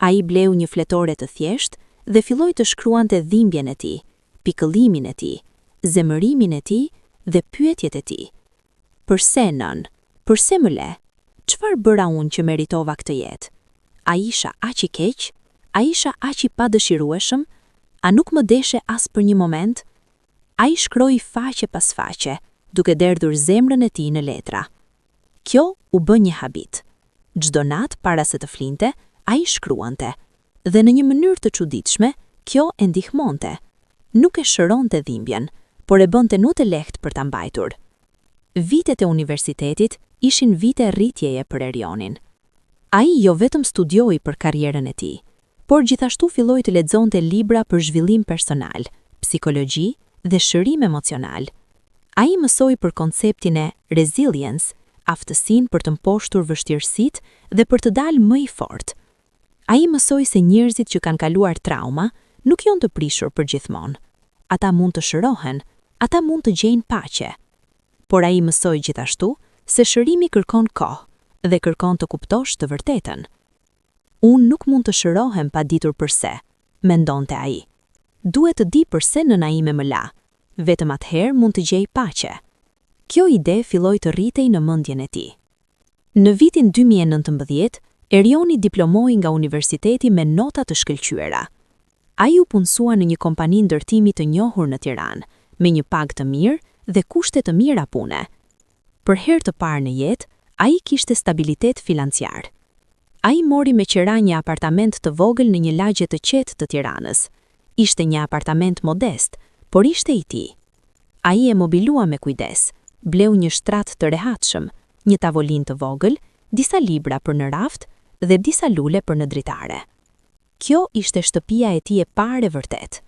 Ai bleu një fletore të thjeshtë dhe filloi të shkruante dhimbjen e tij, pikëllimin e tij, zemërimin e tij dhe pyetjet e tij. Përse nën? Përse më le? Çfarë bëra unë që meritova këtë jetë? A isha aq i keq? A isha aq i padëshirueshëm? A nuk më deshe as për një moment? Ai shkroi faqe pas faqe, duke derdhur zemrën e tij në letra. Kjo u bë një habit. Çdo natë para se të flinte, ai shkruante, dhe në një mënyrë të çuditshme, kjo e ndihmonte. Nuk e shëronte dhimbjen, por e bënte më të lehtë për ta mbajtur. Vitet e universitetit ishin vite rritjeje për Erionin. Ai jo vetëm studioi për karrierën e tij, por gjithashtu filloi të lexonte libra për zhvillim personal, psikologji dhe shërim emocional. Ai mësoi për konceptin e resilience, aftësinë për të mposhtur vështirësitë dhe për të dalë më i fortë. Ai mësoi se njerëzit që kanë kaluar trauma nuk janë të prishur përgjithmonë. Ata mund të shërohen, ata mund të gjejnë paqe. Por ai mësoi gjithashtu se shërimi kërkon kohë dhe kërkon të kuptosh të vërtetën. Unë nuk mund të shërohem pa ditur përse, mendonte ai. Duhet të di përse nëna ime më la, vetëm atëherë mund të gjej paqe. Kjo ide filloi të rritej në mendjen e tij. Në vitin 2019, Erioni diplomoi nga universiteti me nota të shkëlqyera. Ai u punësua në një kompani ndërtimi të njohur në Tiranë, me një pagë të mirë dhe kushte të mira pune. Për herë të parë në jetë, ai kishte stabilitet financiar. Ai mori me qira një apartament të vogël në një lagje të qetë të Tiranës. Ishte një apartament modest, por ishte i tij. Ai e mobilua me kujdes, bleu një shtrat të rehatshëm, një tavolinë të vogël, disa libra për në raft dhe disa lule për në dritare. Kjo ishte shtëpia e tij e parë e vërtet.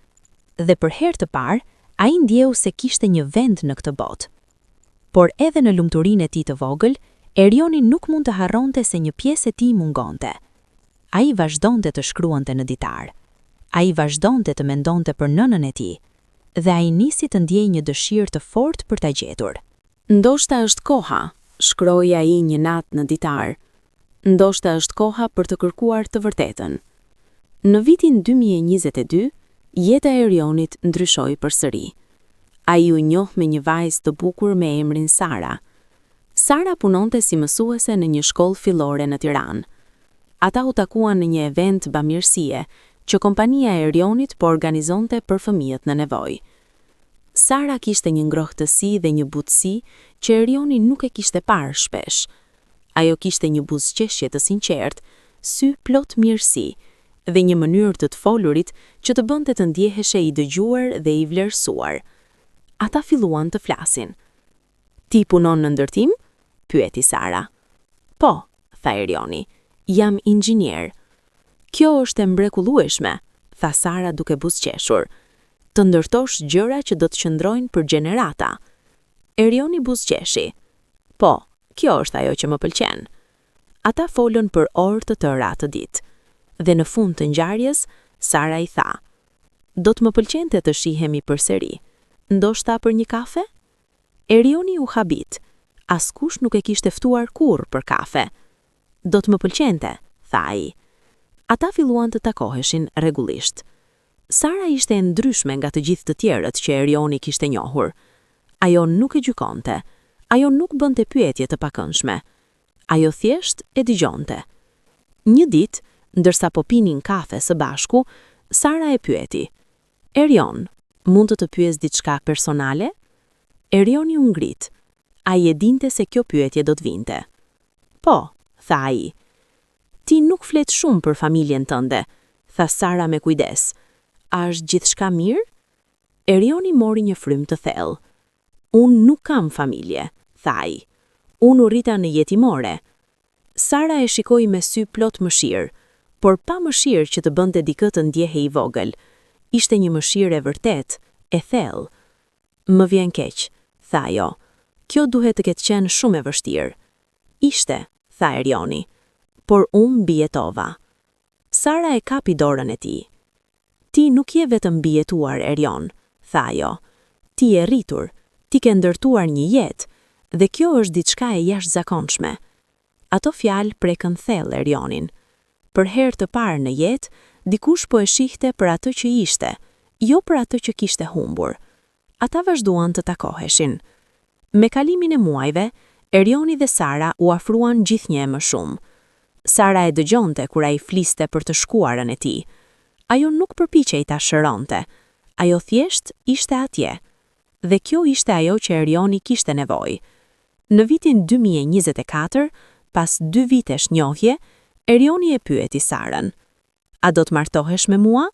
Dhe për herë të parë, ai ndjeu se kishte një vend në këtë botë. Por edhe në lumturinë e tij të vogël, Erioni nuk mund të harronte se një pjesë e tij mungonte. Ai vazhdonte të shkruante në ditar. Ai vazhdonte të mendonte për nënën e tij, dhe ai nisi të ndjejë një dëshirë të fortë për ta gjetur. Ndoshta është koha, shkroi ai një natë në ditar. Ndoshta është koha për të kërkuar të vërtetën. Në vitin 2022, jeta e Erionit ndryshoi përsëri. Ai u njoh me një vajzë të bukur me emrin Sara. Sara punonte si mësuese në një shkollë fillore në Tiranë. Ata u takuan në një event bamirësie që kompania e Erionit po organizonte për fëmijët në nevojë. Sara kishte një ngrohtësi dhe një butësi që Erioni nuk e kishte parë shpesh. Ajo kishte një buzëqeshje të sinqertë, sy plot mirësi dhe një mënyrë të folurit që të bënte të ndjeheshe i dëgjuar dhe i vlerësuar. Ata filluan të flasin. Ti punon në ndërtim? Pyeti Sara. Po, tha Erioni, jam inxhinier. Kjo është e mrekullueshme, tha Sara duke buzëqeshur. Të ndërtosh gjëra që do të qëndrojnë për gjenerata. Erioni buzëqeshi. Po, kjo është ajo që më pëlqen. Ata folën për orë të tëra atë ditë. Dhe në fund të ngjarjes, Sara i tha: Do të më pëlqente të shihemi përsëri. Ndoshta për një kafe? Erioni u habit. Askush nuk e kishte ftuar kurrë për kafe. Do të më pëlqente, tha ai. Ata filluan të takoheshin rregullisht. Sara ishte e ndryshme nga të gjithë të tjerët që Erioni kishte njohur. Ajo nuk e gjykonte. Ajo nuk bënte pyetje të pakëndshme. Ajo thjesht e dëgjonte. Një ditë, ndërsa po pinin kafe së bashku, Sara e pyeti: Erion, mund të pyes diçka personale? Erioni u ngrit. Ai e dinte se kjo pyetje do të vinte. Po, tha ai. Ti nuk flet shumë për familjen tënde, tha Sara me kujdes. A është gjithçka mirë? Erioni mori një frym të thellë. Unë nuk kam familje, tha ai. Unë u rrita në jetimore. Sara e shikoi me sy plot mëshirë, por pa mëshirë që të bënte dikë të ndjehej i vogël. Ishte një mëshirë e vërtet, e thellë. Më vjen keq, tha ajo. Kjo duhet të ketë qenë shumë e vështirë. Ishte, tha Erioni, por unë mbijetova. Sara e kapi dorën e tij. Ti nuk je vetëm mbijetuar, Erion, tha ajo. Ti je rritur, ti ke ndërtuar një jetë, dhe kjo është diçka e jashtëzakonshme. Ato fjalë prekën thellë Erionin. Për herë të parë në jetë, dikush po e shihte për atë që ishte, jo për atë që kishte humbur. Ata vazhduan të takoheshin. Me kalimin e muajve, Erioni dhe Sara u afruan gjithnjë më shumë. Sara e dëgjonte kur ai fliste për të shkuarën e tij. Ajo nuk përpiqej ta shëronte. Ajo thjesht ishte atje. Dhe kjo ishte ajo që Erioni kishte nevojë. Në vitin 2024, pas 2 vitesh njohje, Erioni e pyeti Sarën. A do të martohesh me mua?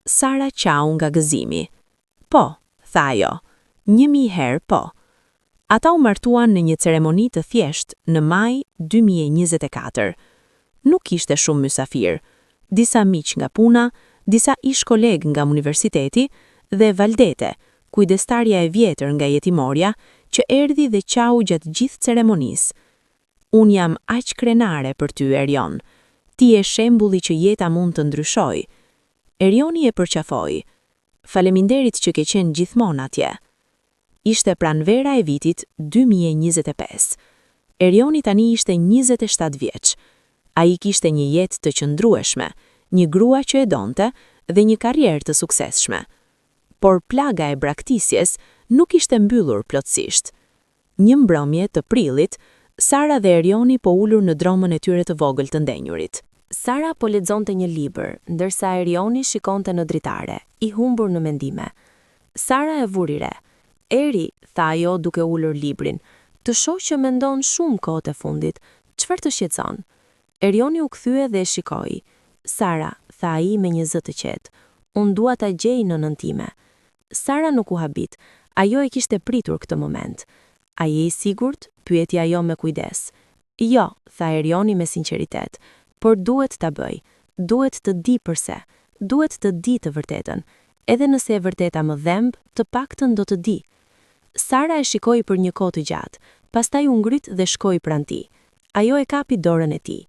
Sara qau nga gëzimi. Po, tha ajo. 1000 herë po. Ata u martuan në një ceremoni të thjesht në maj 2024. Nuk ishte shumë mysafir. Disa miq nga puna, disa ish koleg nga universiteti dhe Valdete, kujdestarja e vjetër nga jetimorja, që erdhi dhe qau gjatë gjithë ceremonisë. Unë jam aq krenare për ty, Erion. Ti je shembulli që jeta mund të ndryshojë. Erioni e përqafoi. Faleminderit që ke qenë gjithmonë atje. Ishte pranvera e vitit 2025. Erioni tani ishte 27 vjeç. Ai kishte një jetë të qëndrueshme, një grua që e donte dhe një karrierë të suksesshme. Por plaga e braktisjes nuk ishte mbyllur plotësisht. Një mbrëmje të prillit, Sara dhe Erioni po ulur në dromën e tyre të vogël të ndenjurit. Sara po lexonte një libër, ndërsa Erioni shikonte në dritare, i humbur në mendime. Sara e vuri re. Eri, tha ajo duke ulur librin, të shoh që mendon shumë kohët e fundit, çfarë të shqetëson? Erioni u kthye dhe e shikoi. Sara, tha ai me një zë të qetë, unë dua ta gjej nënën time. Sara nuk u habit, ajo e kishte pritur këtë moment. A je i sigurt? Pyeti ajo me kujdes. Jo, tha Erioni me sinqeritet, por duhet ta bëj. Duhet të di përse. Duhet të di të vërtetën. Edhe nëse e vërteta më dhemb, të paktën do të di. Sara e shikoi për një kohë të gjatë, pastaj u ngrit dhe shkoi pranë tij. Ajo e kapi dorën e tij.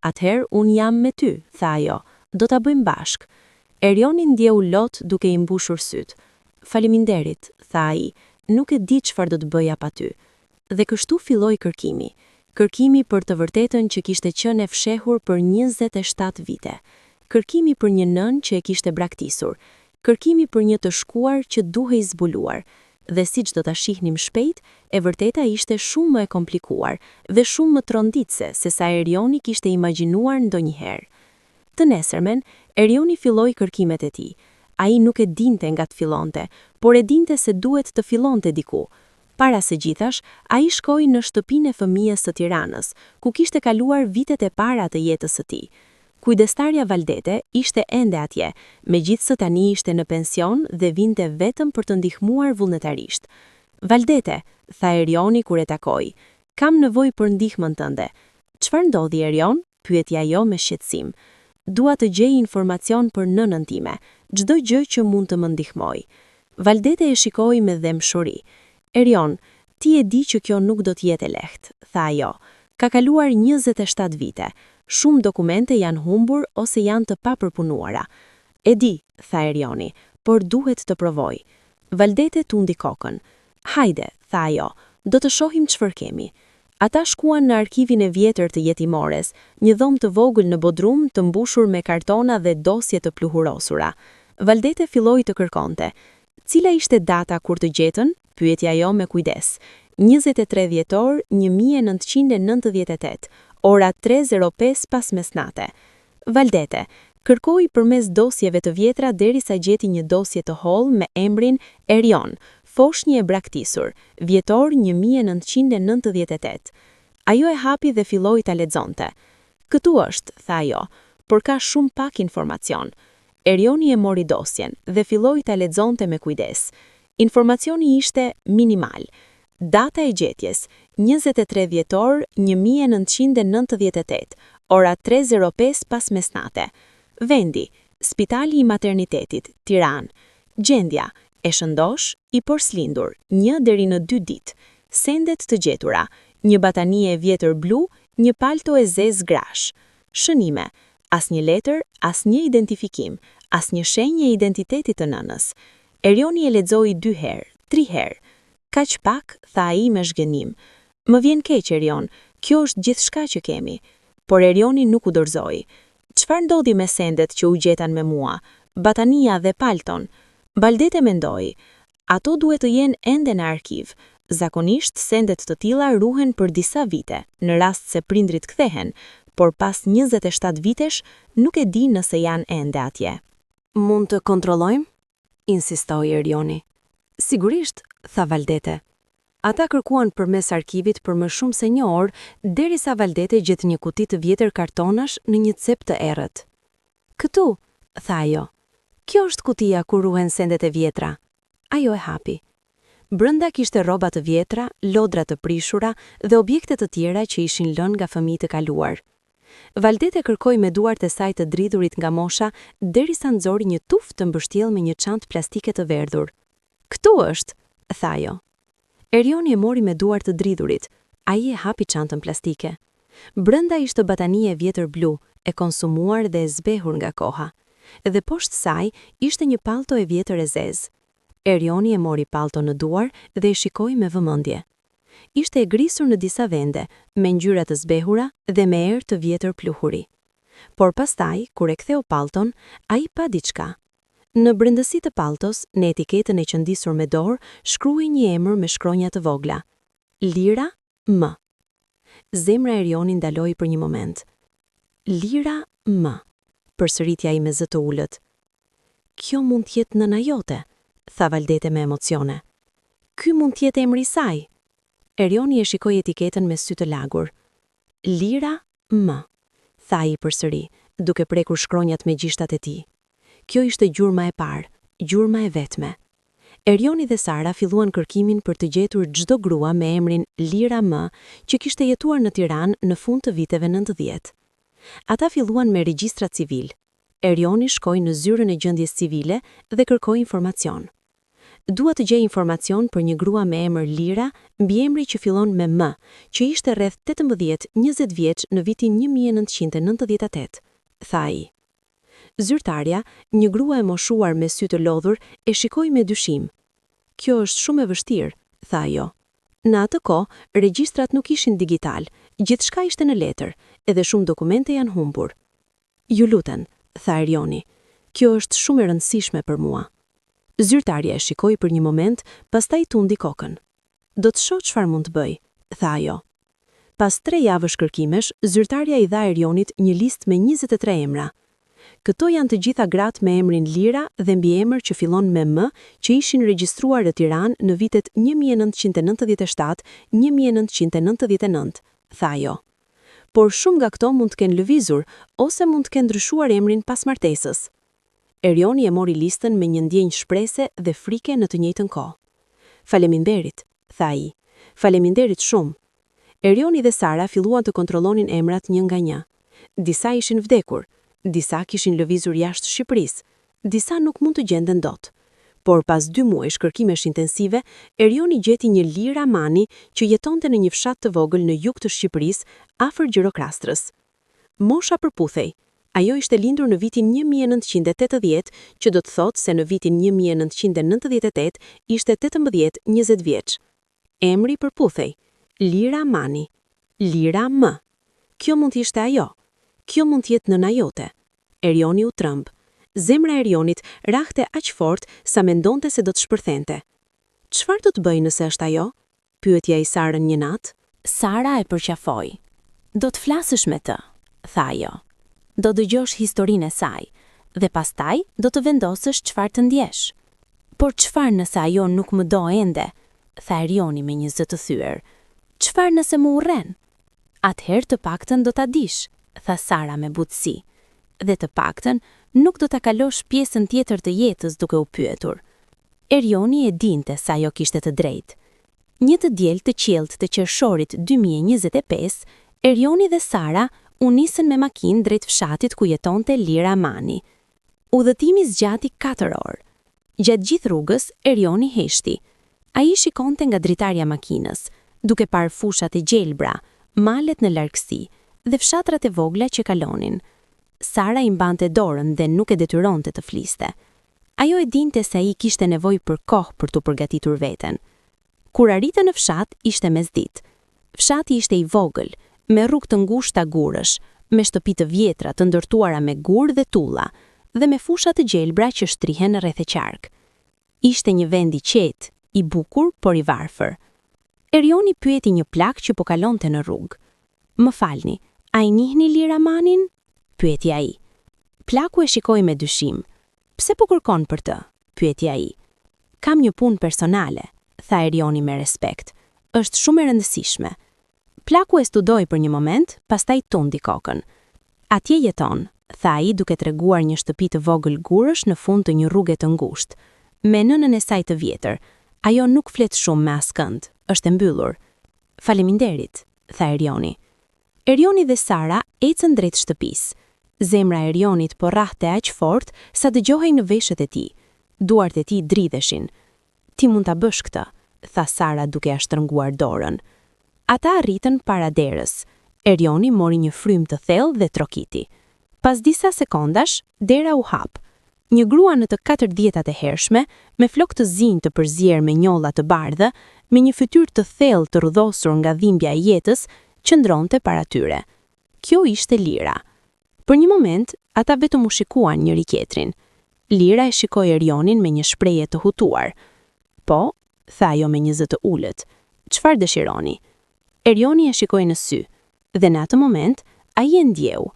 Atëherë unë jam me ty, tha ajo. Do ta bëjmë bashk. Erioni ndjeu lot duke i mbushur syt. Faleminderit, tha ai. Nuk e di çfarë do të bëja pa ty. Dhe kështu filloi kërkimi. Kërkimi për të vërtetën që kishte qenë e fshehur për 27 vite. Kërkimi për një nën që e kishte braktisur. Kërkimi për një të shkuar që duhej zbuluar. Dhe siç do ta shihnim shpejt, e vërteta ishte shumë më e komplikuar dhe shumë më tronditse se sa Erioni kishte imagjinuar ndonjëherë. Të nesërmen, Erioni filloi kërkimet e tij. Ai nuk e dinte nga të fillonte, por e dinte se duhet të fillonte diku. Para së gjithash, ai shkoi në shtëpinë e fëmijës së Tiranës, ku kishte kaluar vitet e para të jetës së tij. Kujdestarja Valdete ishte ende atje, megjithëse tani ishte në pension dhe vinte vetëm për të ndihmuar vullnetarisht. Valdete, tha Erioni kur e takoi, kam nevojë për ndihmën tënde. Çfarë ndodhi, Erion? Pyeti ajo me shqetësim. Dua të gjej informacion për nënën time, çdo gjë që mund të më ndihmoj. Valdete e shikoi me dëmshuri. Erion, ti e di që kjo nuk do të jetë e lehtë, tha ajo. Ka kaluar 27 vite. Shumë dokumente janë humbur ose janë të papërpunuara. E di, tha Erioni, por duhet të provoj. Valdete tundi kokën. Hajde, tha ajo, do të shohim çfarë kemi. Ata shkuan në arkivin e vjetër të jetimores, një dhomë të vogël në Bodrum të mbushur me kartona dhe dosje të pluhurosura. Valdete filloi të kërkonte. Cila ishte data kur të gjetën? Pyeti ajo me kujdes. 23 dhjetor 1998, ora 3:05 pas mesnate. Valdete kërkoi përmes dosjeve të vjetra derisa gjeti një dosje të hollë me emrin Erion, foshnjë e braktisur, vjetor 1998. Ajo e hapi dhe filloi ta lexonte. Këtu është, tha ajo, por ka shumë pak informacion. Erioni e mori dosjen dhe filloi ta lexonte me kujdes. Informacioni ishte minimal. Data e gjetjes, 23 dhjetor 1998, ora 3:05 pas mesnate. Vendi, Spitali i Maternitetit, Tiranë. Gjendja, e shëndosh, i porslindur, 1 deri në 2 ditë. Sendet të gjetura, një batanie e vjetër blu, një palto e zezë grash. Shënime, asnjë letër, asnjë identifikim, asnjë shenjë e identitetit të nënës. Erioni e lexoi 2 herë, 3 herë. Kaq pak, tha ai me zhgënim. Më vjen keq, Erion, kjo është gjithçka që kemi. Por Erioni nuk u dorëzoi. Çfarë ndodhi me sendet që u gjetan me mua? Batania dhe palton? Baldete mendoi. Ato duhet të jenë ende në arkiv. Zakonisht, sendet të tilla ruhen për disa vite, në rast se prindrit kthehen, por pas 27 vitesh nuk e di nëse janë ende atje. Mund të kontrollojmë? Insistoi Erioni. Sigurisht, tha Valdete. Ata kërkuan përmes arkivit për më shumë se 1 orë, derisa Valdete gjet një kuti të vjetër kartonash në një cep të errët. Këtu, tha ajo. Kjo është kutia ku ruhen sendet e vjetra. Ajo e hapi. Brenda kishte rroba të vjetra, lodra të prishura dhe objekte të tjera që ishin lënë nga fëmijët e kaluar. Valdete kërkoi me duart e saj të dridhurit nga mosha, derisa nxori një tufë të mbështjellë me një çantë plastike të verdhur. Ktu është, tha ajo. Erioni e mori me duart të dridhurit. Ai e hapi çantën plastike. Brenda ishte batanie e vjetër blu, e konsumuar dhe e zbehur nga koha. Dhe poshtë saj ishte një pallto e vjetër e zezë. Erioni e mori pallto në duar dhe e shikoi me vëmendje. Ishte e grisur në disa vende, me ngjyra të zbehura dhe me erë të vjetër pluhuri. Por pastaj, kur e ktheu pallton, ai pa diçka. Në brendësi të palltos, në etiketën e qëndisur me dorë, shkruhej një emër me shkronja të vogla. Lira M. Zemra e Erionit ndaloi për një moment. Lira M. Përsëritja ai me zë të ulët. Kjo mund të jetë nëna jote, tha Valdete me emocione. Ky mund të jetë emri i saj. Erioni e shikoi etiketën me sy të lagur. Lira M. Tha ai përsëri, duke prekur shkronjat me gishtat e tij. Kjo ishte gjurma e parë, gjurma e vetme. Erioni dhe Sara filluan kërkimin për të gjetur çdo grua me emrin Lira M që kishte jetuar në Tiranë në fund të viteve 90. Ata filluan me regjistrat civil. Erioni shkoi në zyrën e gjendjes civile dhe kërkoi informacion. Dua të gjej informacion për një grua me emër Lira, mbi emri që fillon me M, që ishte rreth 18-20 vjeç në vitin 1998, tha ai. Zyrtarja, një grua e moshuar me sy të lodhur, e shikoi me dyshim. Kjo është shumë e vështirë, tha ajo. Në atë kohë, regjistrat nuk ishin digital, gjithçka ishte në letër, edhe shumë dokumente janë humbur. Ju lutem, tha Erioni. Kjo është shumë e rëndësishme për mua. Zyrtarja e shikoi për një moment, pastaj tundi kokën. Do të shoh çfarë mund të bëj, tha ajo. Pas 3 javësh kërkimesh, zyrtarja i dha Erionit një listë me 23 emra. Këto janë të gjitha gratë me emrin Lira dhe mbiemër që fillon me M, që ishin regjistruar në Tiranë në vitet 1997-1999, tha ajo. Por shumë nga këto mund të kenë lëvizur ose mund të kenë ndryshuar emrin pas martesës. Erioni e mori listën me një ndjenjë shprese dhe frike në të njëjtën kohë. Faleminderit, tha ai. Faleminderit shumë. Erioni dhe Sara filluan të kontrollonin emrat një nga një. Disa ishin vdekur, disa kishin lëvizur jashtë Shqipërisë, disa nuk mund të gjenden dot. Por pas 2 muajsh kërkimesh intensive, Erioni gjeti një Lira Mani që jetonte në një fshat të vogël në jug të Shqipërisë, afër Gjirokastrës. Mosha përputhej. Ajo ishte lindur në vitin 1980, që do të thotë se në vitin 1998 ishte 18-20 vjeç. Emri përputhej. Lira Mani. Lira M. Kjo mund të ishte ajo. Kjo mund të jetë nëna jote. Erioni u tremb. Zemra e Erionit rahte aq fort sa mendonte se do të shpërthente. Çfarë do të bëj nëse është ajo? Pyeti ai Sarën një natë. Sara e përqafoi. Do të flasësh me të, tha ajo. Do dëgjosh historinë e saj dhe pastaj do të vendosësh çfarë të ndjesh. Por çfarë nëse ajo nuk më do ende? Tha Erioni me një zë të thyer. Çfarë nëse më urren? Atëherë të paktën do ta dish, tha Sara me butësi. Dhe të paktën nuk do ta kalosh pjesën tjetër të jetës duke u pyetur. Erioni e dinte se ajo kishte të drejtë. Një të diel të qiellt të qershorit 2025, Erioni dhe Sara u nisën me makinë drejt fshatit ku jetonte Lira Mani. Udhëtimi zgjati 4 orë. Gjatë gjithë rrugës, Erioni heshti. Ai shikonte nga dritarja makinës, duke parë fushat e gjelbra, malet në largësi dhe fshatrat e vogla që kalonin. Sara i mbante dorën dhe nuk e detyronte të fliste. Ajo e dinte se ai kishte nevojë për kohë për t'u përgatitur veten. Kur arritën në fshat, ishte mesditë. Fshati ishte i vogël, me rrugë të ngushta gurësh, me shtëpi të vjetra të ndërtuara me gur dhe tulla, dhe me fusha të gjelbra që shtrihen rreth e qark. Ishte një vend i qetë, i bukur, por i varfër. Erioni pyeti një plak që po kalonte në rrugë. "Më falni, a i njihni Lira Manin?" pyeti ai. Plaku e shikoi me dyshim. "Pse po kërkon për të?" pyeti ai. "Kam një punë personale," tha Erioni me respekt. "Është shumë e rëndësishme." Plaku e studoi për një moment, pastaj tundi kokën. "Atje jeton," tha ai duke treguar një shtëpi të vogël gurësh në fund të një rruge të ngushtë, me nënën e saj të vjetër. Ajo nuk flet shumë me askënd, është e mbyllur. "Faleminderit," tha Erioni. Erioni dhe Sara ecën drejt shtëpisë. Zemra e Erionit po rrahte aq fort sa dëgjohej në veshët e tij. Duart e tij dridheshin. "Ti mund ta bësh këtë," tha Sara duke ia shtrënguar dorën. Ata arritën para derës. Erioni mori një frym të thellë dhe trokiti. Pas disa sekondash, dera u hap. Një grua në të 40-tat e hershme, me flokë të zinj të përzier me njolla të bardhë, me një fytyrë të thellë të rrudhosur nga dhimbja e jetës, qëndronte para tyre. Kjo ishte Lira. Për një moment, ata vetëm u shikuan njëri tjetrin. Lira e shikoi Erionin me një shprehje të hutuar. "Po," tha ajo me një zë të ulët. "Çfarë dëshironi?" Erioni e shikoi në sy, dhe në atë moment, ai e ndjeu.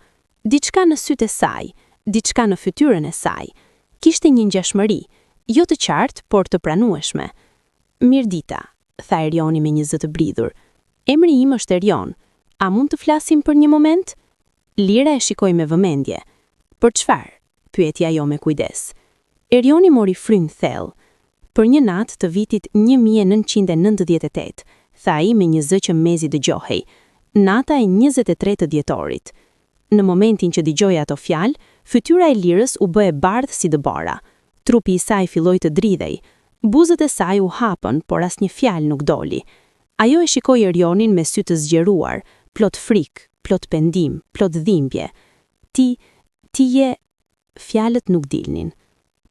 Diçka në sytë e saj, diçka në fytyrën e saj. Kishte një ngjashmëri, jo të qartë, por të pranueshme. "Mirdita," tha Erioni me një zë të bridhur. "Emri im është Erion. A mund të flasim për një moment?" Lira e shikoi me vëmendje. "Për çfarë?" pyeti ajo me kujdes. Erioni mori frym thellë. "Për një natë të vitit 1998, tha ai me një zë që mezi dëgjohej. Nata e 23 të dhjetorit. Në momentin që dëgjoi ato fjalë, fytyra e Lirës u bë e bardhë si dëbora. Trupi i saj filloi të dridhej. Buzët e saj u hapën, por asnjë fjalë nuk doli. Ajo e shikoi Erionin me sy të zgjeruar, plot frikë, plot pendim, plot dhimbje. Ti je..." Fjalët nuk dilnin.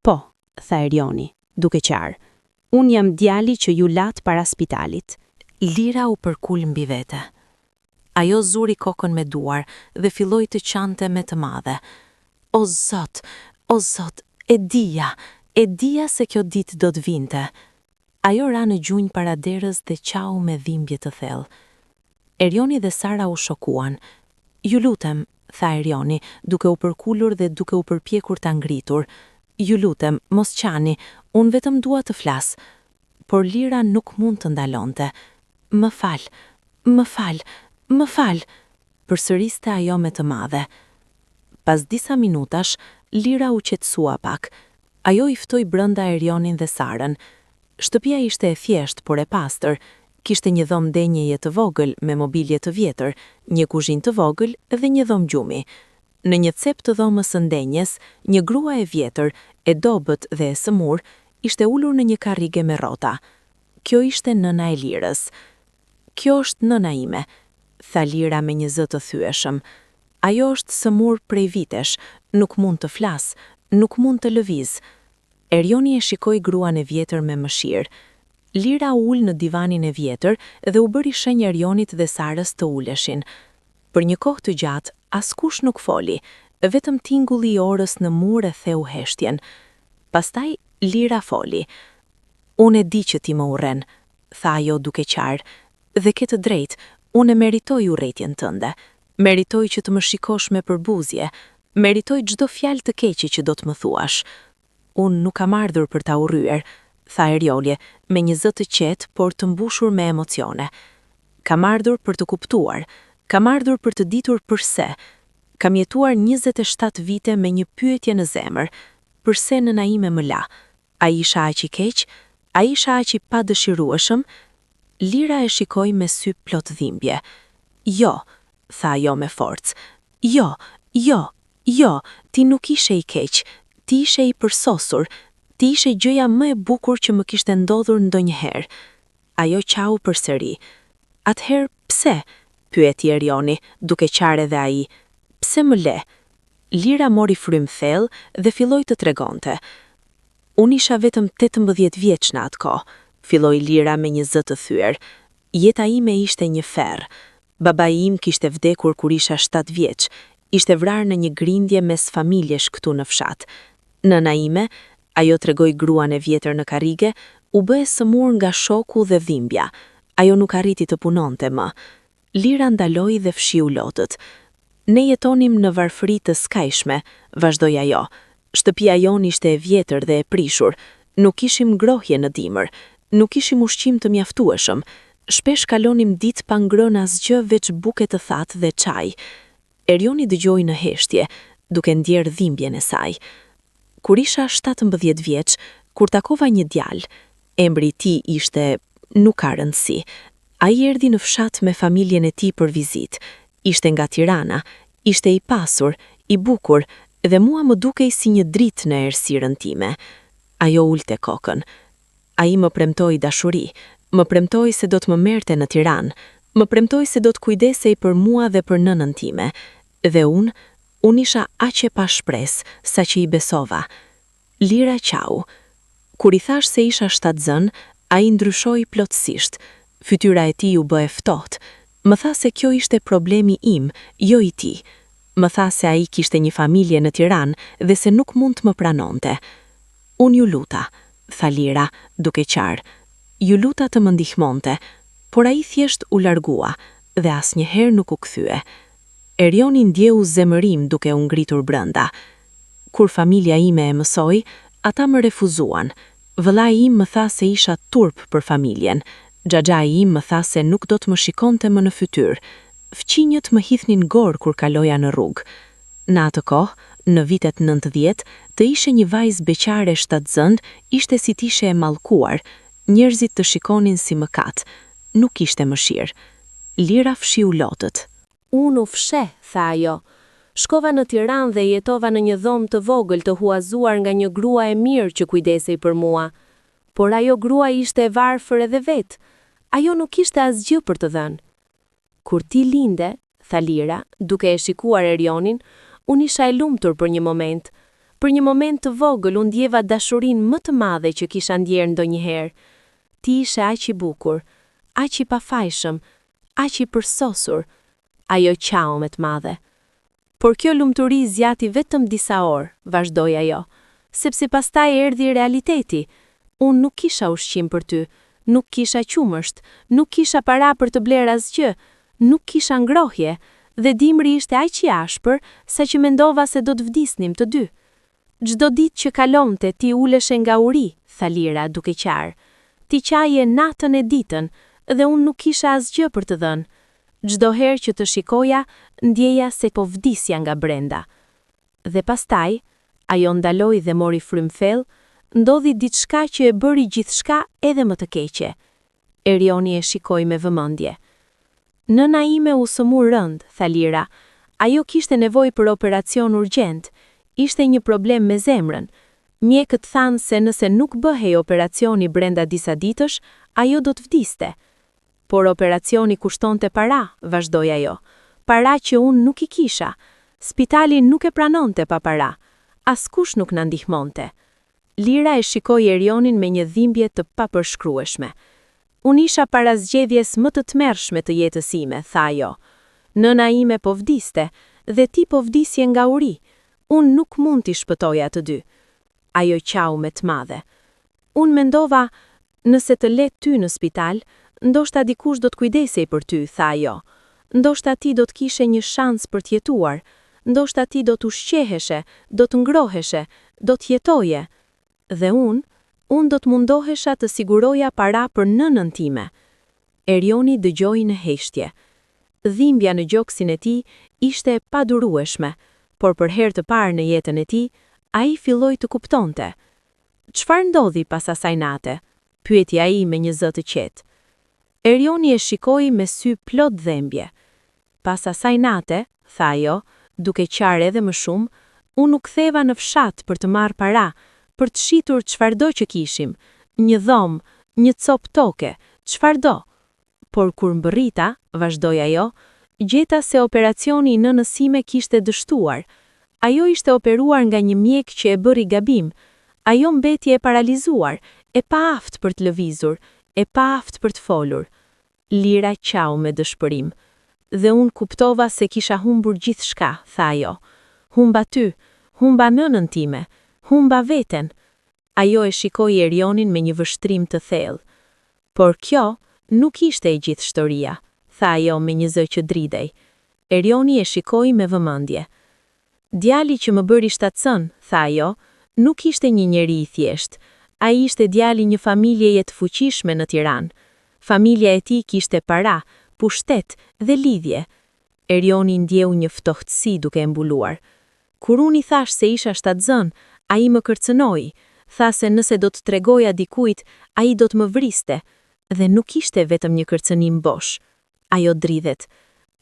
"Po," tha Erioni, duke qarë. "Unë jam djali që ju lat para spitalit." Lira u përkul mbi vete. Ajo zuri kokën me duar dhe filloi të qante me të madhe. O Zot, e dija se kjo ditë do të vinte." Ajo ra në gjunjë para derës dhe qau me dhimbje të thellë. Erioni dhe Sara u shokuan. "Ju lutem," tha Erioni, duke u përkulur dhe duke u përpjekur ta ngritur. "Ju lutem, mos qani, unë vetëm dua të flas." Por Lira nuk mund të ndalonte. "Më fal," përsëriste ajo me të madhe. Pas disa minutash, Lira u qetësua pak. Ajo i ftoi brenda Erionin dhe Sarën. Shtëpia ishte e thjeshtë, por e pastër. Kishte një dhomë denjeje të vogël me mobilje të vjetër, një kuzhinë të vogël dhe një dhomë gjumi. Në një cep të dhomës së ndenjes, një grua e vjetër, e dobët dhe e sëmur, ishte ulur në një karrige me rrota. Kjo ishte nëna e Lirës. "Kjo është nëna ime," tha Lira me një zë të thyeshëm. "Ajo është sëmur prej vitesh, nuk mund të flas, nuk mund të lëviz." Erioni e shikoi gruan e vjetër me mëshirë. Lira u ul në divanin e vjetër dhe u bëri shenjë Erionit dhe Sarës të uleshin. Për një kohë të gjatë, askush nuk foli, vetëm tingulli i orës në mur e theu heshtjen. Pastaj Lira foli. "Unë e di që ti më urren," tha ajo duke qarë, "dhe ke të drejtë, unë e meritoj urrëtien tënde. Meritoj që të më shikosh me përbuzje, meritoj çdo fjalë të keqe që do të më thuash." "Unë nuk kam ardhur për ta urryer," tha Erioni me një zë të qetë por të mbushur me emocione. "Kam ardhur për të kuptuar, kam ardhur për të ditur pse. Kam jetuar 27 vite me një pyetje në zemër. Pse nëna ime më la? A isha aq i keq? A isha aq i padëshirueshëm?" Lira e shikoi me sy plot dhimbje. "Jo," tha ajo me forcë. Jo, ti nuk ishe i keq, ti ishe i përsosur, ti ishe gjëja më e bukur që më kishte ndodhur ndonjëherë." Ajo qau përsëri. "Atëherë pse?" pyeti Erioni, duke qarë edhe ai. "Pse më le?" Lira mori frym thellë dhe filloi të tregonte. Unë isha vetëm 18 vjeç në atë kohë, filloi Lira me një zë të thyer. Jeta ime ishte një ferr. Babai im kishte vdekur kur isha 7 vjeç. Ishte vrarë në një grindje mes familjesh këtu në fshat. Nëna ime, ajo tregoi gruan e vjetër në karrige, u bë e sëmur nga shoku dhe dhimbja. Ajo nuk arriti të punonte më. Lira ndaloi dhe fshiu lotët. Ne jetonim në varfëri të skajshme, vazhdoi ajo. Shtëpia jon ishte e vjetër dhe e prishur. Nuk kishim ngrohje në dimër. Nuk kishim ushqim të mjaftueshëm. Shpesh kalonim ditë pa ngrënë asgjë veç buke të thatë dhe çaj. Erioni dëgjoi në heshtje, duke ndjerë dhimbjen e saj. Kur isha 17 vjeç, kur takova një djalë, emri i tij ishte nuk ka rëndësi. Ai erdhi në fshat me familjen e tij për vizitë. Ishte nga Tirana, ishte i pasur, i bukur dhe mua më dukej si një dritë në errësirën time. Ajo ulte kokën. Ai më premtoi dashuri, më premtoi se do të më merrte në Tiranë, më premtoi se do të kujdesej për mua dhe për nënën time. Dhe unë isha aq e pa shpresë sa që i besova. Lira qau. Kur i thash se isha shtatzën, ai ndryshoi plotësisht. Fytyra e tij u bë e ftohtë. Më tha se kjo ishte problemi im, jo i tij. Më tha se ai kishte një familje në Tiranë dhe se nuk mund të më pranonte. Unë ju luta, tha Lira, duke qarë. Ju luta të më ndihmonte, por ai thjesht u largua dhe asnjëherë nuk u kthye. Erioni ndjeu zemërim duke u ngritur brenda. Kur familja ime e mësoi, ata më refuzuan. Vëllai im më tha se isha turp për familjen. Xhaxhai im më tha se nuk do të më shikonte më në fytyrë. Fqinjët më hithnin gorë kur kaloja në rrugë. Në atë kohë, në vitet 90, të ishe një vajzë beqare shtatzënd ishte si t'ishe e mallkuar. Njerëzit të shikonin si mëkat. Nuk ishte mëshirë. Lira fshiu lotët. Unë u fsheh, tha ajo. Shkova në Tiranë dhe jetova në një dhomë të vogël të huazuar nga një grua e mirë që kujdesej për mua. Por ajo grua ishte e varfër edhe vetë. Ajo nuk ishte asgjë për të dhënë. Kur ti linde, tha Lira, duke e shikuar Erionin, unë isha e lumtur për një moment. Për një moment të vogël unë ndjeva dashurinë më të madhe që kisha ndjerë ndonjëherë. Ti ishe aq i bukur, aq i pafajshëm, aq i përsosur. Ajo qau me të madhe. Por kjo lumturi zjati vetëm disa orë, vazhdoi ajo, sepse pastaj erdhi realiteti. Unë nuk kisha ushqim për ty, nuk kisha qumësht, nuk kisha para për të bler asgjë, nuk kisha ngrohje, dhe dimri ishte aq i ashpër sa që mendova se do të vdisnim të dy. Çdo ditë që kalonte ti uleshe nga uri, tha Lira duke qarë. Ti qaje natën e ditën dhe unë nuk kisha asgjë për të dhënë. Çdo herë që të shikoja, ndjeja se po vdisja nga brenda. Dhe pastaj, ajo ndaloi dhe mori frymfell, ndodhi diçka që e bëri gjithçka edhe më të keqe. Erioni e shikoi me vëmendje. Nëna ime u sëmur rënd, tha Lira. Ajo kishte nevojë për operacion urgjent. Ishte një problem me zemrën. Mjekët thanë se nëse nuk bëhej operacioni brenda disa ditësh, ajo do të vdiste. Por operacioni kushtonte para, vazhdoi ajo. Para që unë nuk i kisha. Spitali nuk e pranonte pa para. Askush nuk na ndihmonte. Lira e shikoi Erionin me një dhimbje të papërshkrueshme. Unë isha para zgjedhjes më të tmerrshme të jetës ime, tha ajo. Nëna ime po vdiste dhe ti po vdisje nga uri. Unë nuk mund t'i shpëtoja të dy. Ajo qau me të madhe. Unë mendova, nëse të let ty në spital, ndoshta dikush do të kujdesej për ty, tha ajo. Ndoshta ti do të kishe një shans për të jetuar. Ndoshta ti do të ushqeheshe, do të ngroheshe, do të jetoje. Dhe unë do të mundohesha të siguroja para për nënën time. Erioni dëgjoi në heshtje. Dhimbja në gjoksin e tij ishte e padurueshme, por për herë të parë në jetën e tij, ai filloi të kuptonte. Çfarë ndodhi pas asaj nate? Pyeti ai me një zë të qetë. Erioni e shikoi me sy plot dhembje. Pas asaj nate, tha ajo, duke qarë edhe më shumë, unë u ktheva në fshat për të marrë para, për të shitur çfarëdo që kishim, një dhomë, një copë toke, çfarëdo. Por kur mbërrita, vazhdoi ajo, gjeta se operacioni i nënës sime kishte dështuar. Ajo ishte operuar nga një mjek që e bëri gabim. Ajo mbeti e paralizuar, e paaft për të lëvizur, e paaft për të folur. Lira qau me dëshpërim. Dhe unë kuptova se kisha humbur gjithçka, tha ajo. Humba ty, humba nënën time, humba veten. Ajo e shikoi Erionin me një vështrim të thellë. Por kjo nuk ishte e gjithë historia, tha ajo me një zë që dridej. Erioni e shikoi me vëmendje. Djali që më bëri shtatson, tha ajo, nuk ishte një njeri i thjesht. Ai ishte djali një familjeje të fuqishme në Tiranë. Familja e tij kishte para, pushtet dhe lidhje. Erioni ndjeu një ftohtësi duke e mbuluar. Kur unë i thash se isha shtatzën, ai më kërcënoi. Tha se nëse do të tregoja dikujt, ai do të më vriste. Dhe nuk ishte vetëm një kërcënim bosh. Ajo dridhet.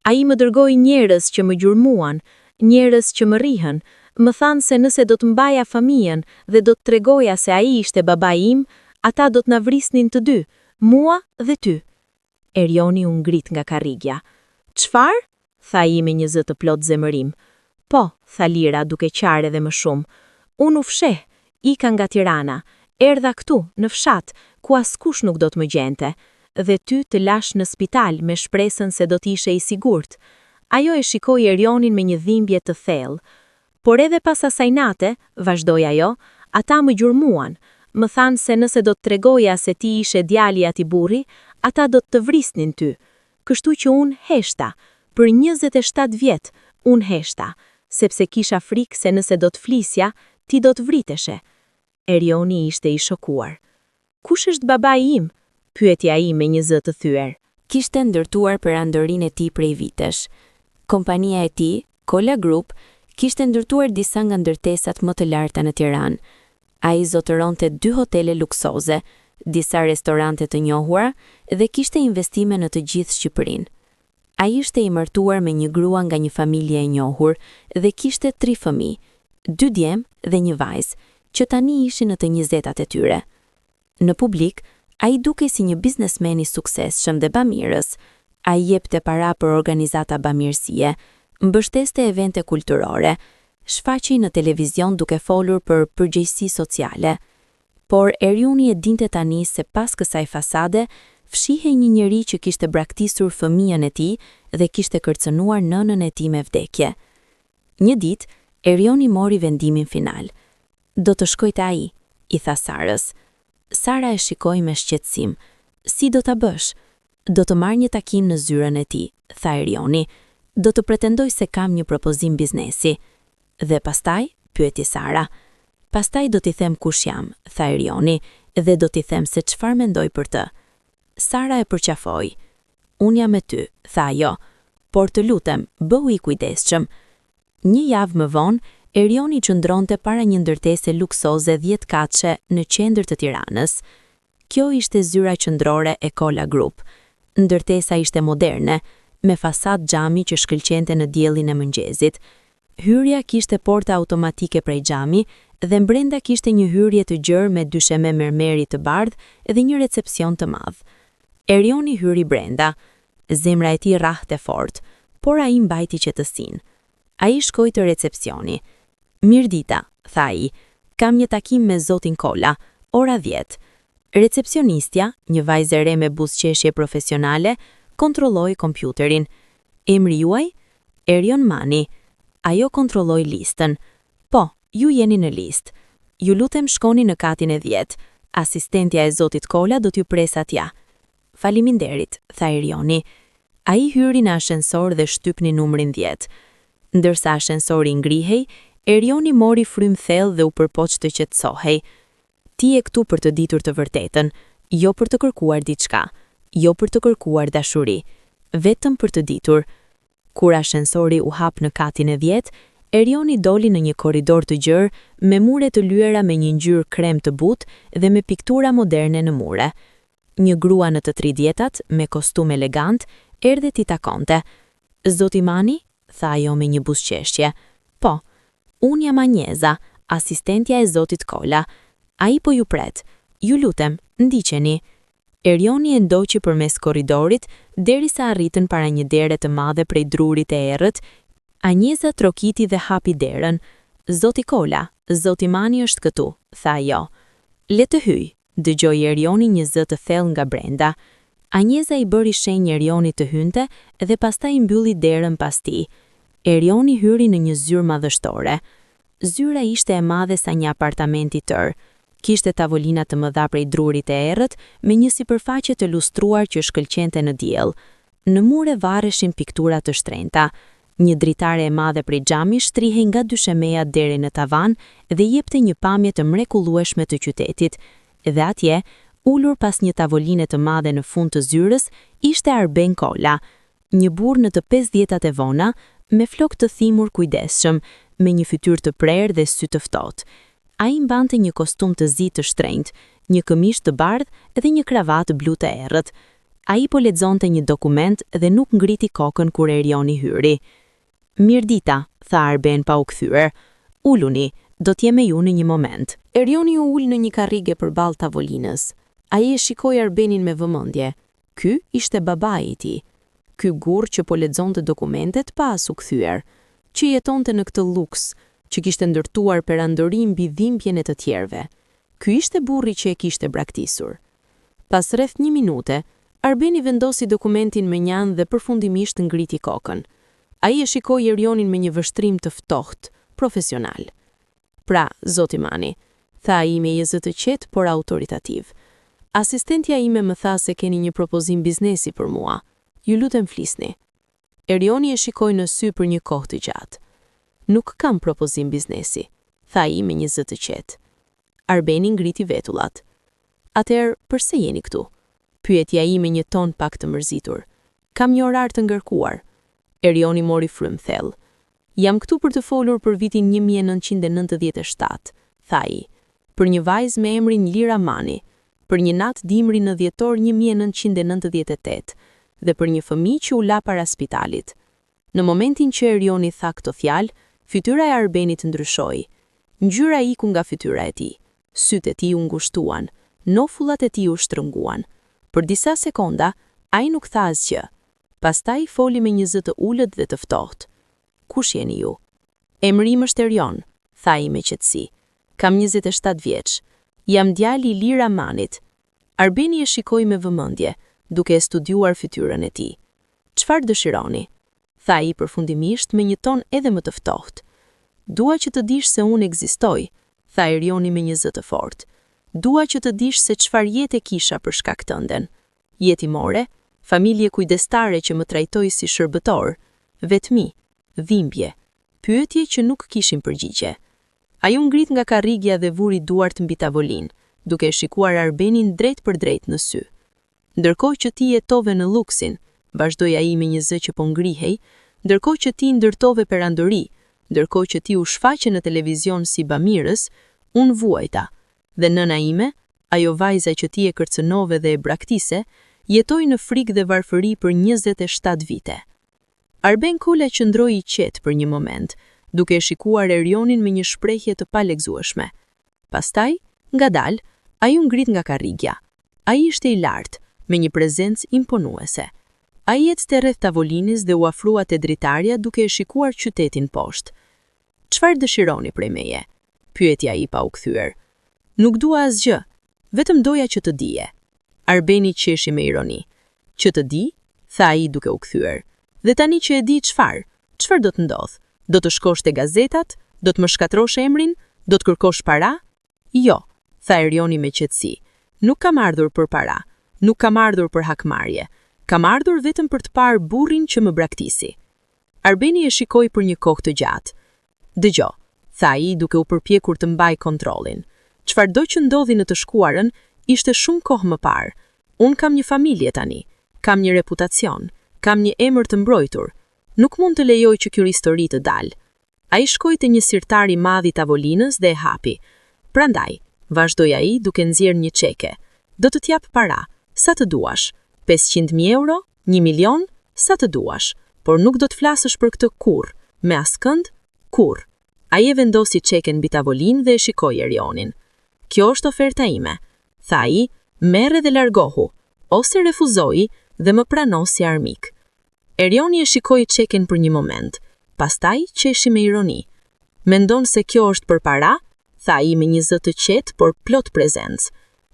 Ai më dërgoi njerëz që më gjurmuan, njerëz që më rrihën, më thanë se nëse do të mbaja familjen dhe do të tregoja se ai ishte babai im, ata do të na vrisnin të dy, mua dhe ty. Erioni u ngrit nga karrigja. Çfarë? Tha ai me një zë të plot zemërim. Po, tha Lira duke qarë edhe më shumë. Unë u fsheh, ika nga Tirana, erdha këtu, në fshat, ku askush nuk do të më gjente, dhe ty të lash në spital me shpresën se do t'ishe i sigurt. Ajo e shikoi Erionin me një dhimbje të thellë. Por edhe pas asaj nate, vazhdoi ajo, ata më gjurmuan, më thanë se nëse do të tregoja se ti ishe djali ati burri, ata do të vrisnin ty. Kështu që unë heshta, për 27 vjet, unë heshta, sepse kisha frikë se nëse do të flisja, ti do të vriteshe. Erioni ishte i shokuar. Kush është babai im? Pyeti ai me një zë të thyer. Kishte ndërtuar perandorinë e tij prej vitesh. Kompania e tij, Cola Group, kishte ndërtuar disa nga ndërtesat më të larta në Tiranë. Ai zotëronte 2 hotele luksoze, disa restorante të njohura dhe kishte investime në të gjithë Shqipërinë. Ai ishte i martuar me një grua nga një familje e njohur dhe kishte 3 fëmijë, 2 djem dhe një vajzë, që tani ishin në të 20-tat e tyre. Në publik, ai dukej si një biznesmen i suksesshëm dhe bamirës. Ai jepte para për organizata bamirësie, mbështeste evente kulturore, shfaqej në televizion duke folur për përgjegjësi sociale. Por Erioni e dinte tani se pas kësaj fasade, fshihej një njeri që kishte braktisur fëmijën e tij dhe kishte kërcënuar nënën e tij me vdekje. Një ditë, Erioni mori vendimin final. Do të shkoj te ai, i tha Sarës. Sara e shikoi me shqetësim. Si do ta bësh? Do të marr një takim në zyrën e tij, tha Erioni. Do të pretendoj se kam një propozim biznesi. Dhe pastaj, pyeti Sara. Pastaj do t'i them kush jam, tha Erioni, dhe do t'i them se çfarë mendoj për të. Sara e përqafoi. Unë jam me ty, tha ajo, por të lutem, bëhu i kujdesshëm. Një javë më vonë, Erioni qëndronte para një ndërtese luksoze 10 katëshe në qendër të Tiranës. Kjo ishte zyra qendrore e Cola Group. Ndërtesa ishte moderne, me fasadë xhami që shkëlqente në diellin e mëngjesit. Hyrja kishte porta automatike prej xhami dhe brenda kishte një hyrje të gjerë me dysheme mermeri të bardhë dhe një recepcion të madh. Erioni hyri brenda. Zemra e tij rrahte fort, por ai mbajti qetësinë. Ai shkoi te recepcioni. Mirdita, tha ai, kam një takim me zotin Cola, ora 10. Recepcionistja, një vajzë e re me buzëqeshje profesionale, kontrolloi kompjuterin. Emri juaj? Erion Mani. Ajo kontrolloi listën. Po, ju jeni në listë. Ju lutem shkoni në katin e 10. Asistentja e zotit Cola do t'ju pres atja. Faleminderit, tha Erioni. Ai hyri në ashensor dhe shtypni numrin 10. Ndërsa ashensori ngrihej, Erioni mori frym thellë dhe u përpoq të qetësohej. Ti je këtu për të ditur të vërtetën, jo për të kërkuar diçka, jo për të kërkuar dashuri, vetëm për të ditur. Kur ashensori u hap në katin e 10, Erioni doli në një korridor të gjerë me mure të lyera me një ngjyrë krem të butë dhe me piktura moderne në mure. Një grua në të 30-tat, me kostum elegant, erdhi t'i takonte. Zoti Mani, tha ajo me një buzëqeshje. Po, unë jam Anjeza, asistentja e zotit Cola. Ai po ju pret. Ju lutem, ndiqeni. Erioni e ndoqi përmes korridorit derisa arritën para një dere të madhe prej drurit e errët. Anjeza trokiti dhe hapi derën. Zoti Cola, Zoti Mani është këtu, tha ajo. Le të hyj, dëgjoi Erioni një zë të thellë nga brenda. Anjeza i bëri shenjë Erionit të hynte dhe pastaj i mbylli derën pas tij. Erioni hyri në një zyrë madhështore. Zyra ishte e madhe sa një apartament i tërë. Kishte tavolina të mëdha prej drurit e errët me një sipërfaqe të lustruar që shkëlqente në diell. Në mure varreshin piktura të shtrenjta. Një dritare e madhe prej xhami shtrihej nga dyshemeja deri në tavan dhe jepte një pamje të mrekullueshme të qytetit. Dhe atje, ulur pas një tavoline të madhe në fund të zyrës, ishte Arben Kola, një burr në të 50-tat e vona, me flok të thimur kujdesshëm, me një fytyrë të prerë dhe sy të ftohtë. Ai mbante një kostum të zi të shtrenjtë, një këmishë të bardhë dhe një kravatë blu të errët. Ai po lexonte një dokument dhe nuk ngriti kokën kur Erioni hyri. Mirdita, tha Arben pa u kthyer. Uluni, do t'jem me ju në një moment. Erioni u ul në një karrige përballë tavolinës. Ai e shikoi Arbenin me vëmendje. Ky ishte babai i tij. Ky gurr që po lexonte dokumentet pas u kthyer, që jetonte në këtë luks, që kishte ndërtuar perandori mbi dhimbjen e të tjerëve. Ky ishte burri që e kishte braktisur. Pas rreth 1 minute, Arbeni vendosi dokumentin me një anë dhe përfundimisht ngriti kokën. Ai e shikoi Erionin me një vështrim të ftohtë, profesional. Pra, zoti Mani, tha ai me një zë të qetë por autoritativ. Asistentja ime më tha se keni një propozim biznesi për mua. Ju lutem flisni. Erioni e shikoi në sy për një kohë të gjatë. Nuk kam propozim biznesi, tha ai me një zë të qetë. Arbeni ngriti vetullat. Atëherë, pse jeni këtu? Pyetja ai me një ton pak të mërzitur. Kam një orar të ngarkuar. Erioni mori frymë thellë. Jam këtu për të folur për vitin 1997, tha ai. Për një vajzë me emrin Lira Mani, për një natë dimri në dhjetor 1998 dhe për një fëmijë që u la para spitalit. Në momentin që Erioni tha këto fjalë, fytyra e Arbenit ndryshoi. Ngjyra iku nga fytyra e tij. Sytë e tij u ngushtuan, nofullat e tij u shtrënguan. Për disa sekonda, ai nuk tha asgjë. Pastaj foli me një zë të ulët dhe të ftohtë. Kush jeni ju? Emri im është Erion, tha ai me qetësi. Kam 27 vjeç. Jam djali i Lira Manit. Arbeni e shikoi me vëmendje, duke e studiuar fytyrën e tij. Çfarë dëshironi? Tha ai përfundimisht me një ton edhe më të ftohtë. Dua që të dish se unë ekzistoj, tha Erioni me një zë të fortë. Dua që të dish se çfarë jete kisha për shkak tënden. Jetimore, familje kujdestare që më trajtoi si shërbëtor, vetmi, dhimbje, pyetje që nuk kishin përgjigje. Ai u ngrit nga karrigja dhe vuri duart mbi tavolinë, duke shikuar Arbenin drejt për drejt në sy. Ndërkohë që ti jetove në luksin, vazhdoi ai me një zë që po ngrihej, ndërkohë që ti ndërtove perandori, ndërkohë që ti u shfaqe në televizion si bamirës, unë vuajta, dhe nëna ime, ajo vajza që ti e kërcënove dhe e braktise, jetoi në frikë dhe varfëri për 27 vite. Arben Kola qëndroi i qetë për një moment, duke shikuar Erionin me një shprehje të palekzueshme. Pastaj, ngadalë, ai u ngrit nga karrigja. Ai ishte i lartë, me një prezencë imponuese. Ai ecte rreth tavolinës dhe u afrua te dritarja duke e shikuar qytetin poshtë. Çfarë dëshironi prej meje? Pyetja ai pa u kthyer. Nuk dua asgjë, vetëm doja që të dije. Arbeni qeshi me ironi. Që të di? Tha ai duke u kthyer. Dhe tani që e di çfarë do të ndodh? Do të shkosh te gazetat? Do të më shkatrosh emrin? Do të kërkosh para? Jo, tha Erioni me qetësi. Nuk kam ardhur për para. Nuk kam ardhur për hakmarrje. Kam ardhur vetëm për të parë burrin që më braktisi. Arbeni e shikoi për një kohë të gjatë. Dëgjoj, tha ai duke u përpjekur të mbajë kontrollin. Çfarëdo që ndodhi në të shkuarën ishte shumë kohë më parë. Unë kam një familje tani, kam një reputacion, kam një emër të mbrojtur. Nuk mund të lejoj që kjo histori të dalë. Ai shkoi te një sirtar i madh i tavolinës dhe e hapi. Prandaj, vazhdoi ai duke nxjerrë një çeke. Do të t'jap para, sa të duash. 500.000 euro, 1 milion, sa të duash. Por nuk do të flasësh për këtë kurrë, me askënd, kurrë. Ai e vendosi çeken mbi tavolinë dhe e shikoi Erionin. Kjo është oferta ime, tha ai, merre dhe largohu, ose refuzoi dhe më prano si armik. Erioni e shikoi çeken për një moment, pastaj qeshi me ironi. Mendon se kjo është për para? tha ai me një zë të qetë por plot prezencë.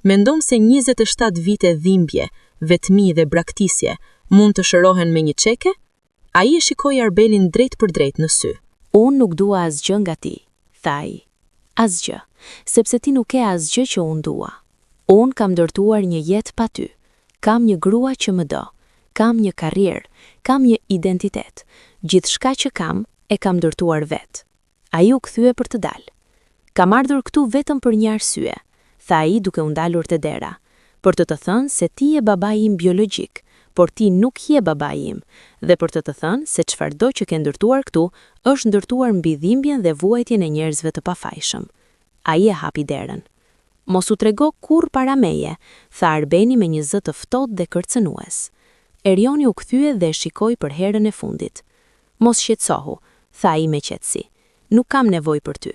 Mendon se 27 vite dhimbje, vetmi dhe braktisje mund të shërohen me një çeke? Ai e shikoi Arbelin drejt për drejt në sy. Unë nuk dua asgjë nga ti, tha ai. Asgjë, sepse ti nuk ke asgjë që unë dua. Unë kam ndërtuar një jetë pa ty. Kam një grua që më do. Kam një karrierë, kam një identitet. Gjithçka që kam, e kam ndërtuar vetë. Ai u kthye për të dalë. Kam ardhur këtu vetëm për një arsye, tha ai duke u ndalur te dera. Për të thënë se ti je babai im biologjik, por ti nuk je babai im, dhe për të thënë se çfarëdo që ke ndërtuar këtu është ndërtuar mbi dhimbjen dhe vuajtjen e njerëzve të pafajshëm. Ai e hapi derën. Mos u trego kurrë para meje, tha Arbeni me një zë të ftohtë dhe kërcënues. Erioni u kthye dhe e shikoi për herën e fundit. Mos shqetësohu, tha ai me qetësi. Nuk kam nevojë për ty.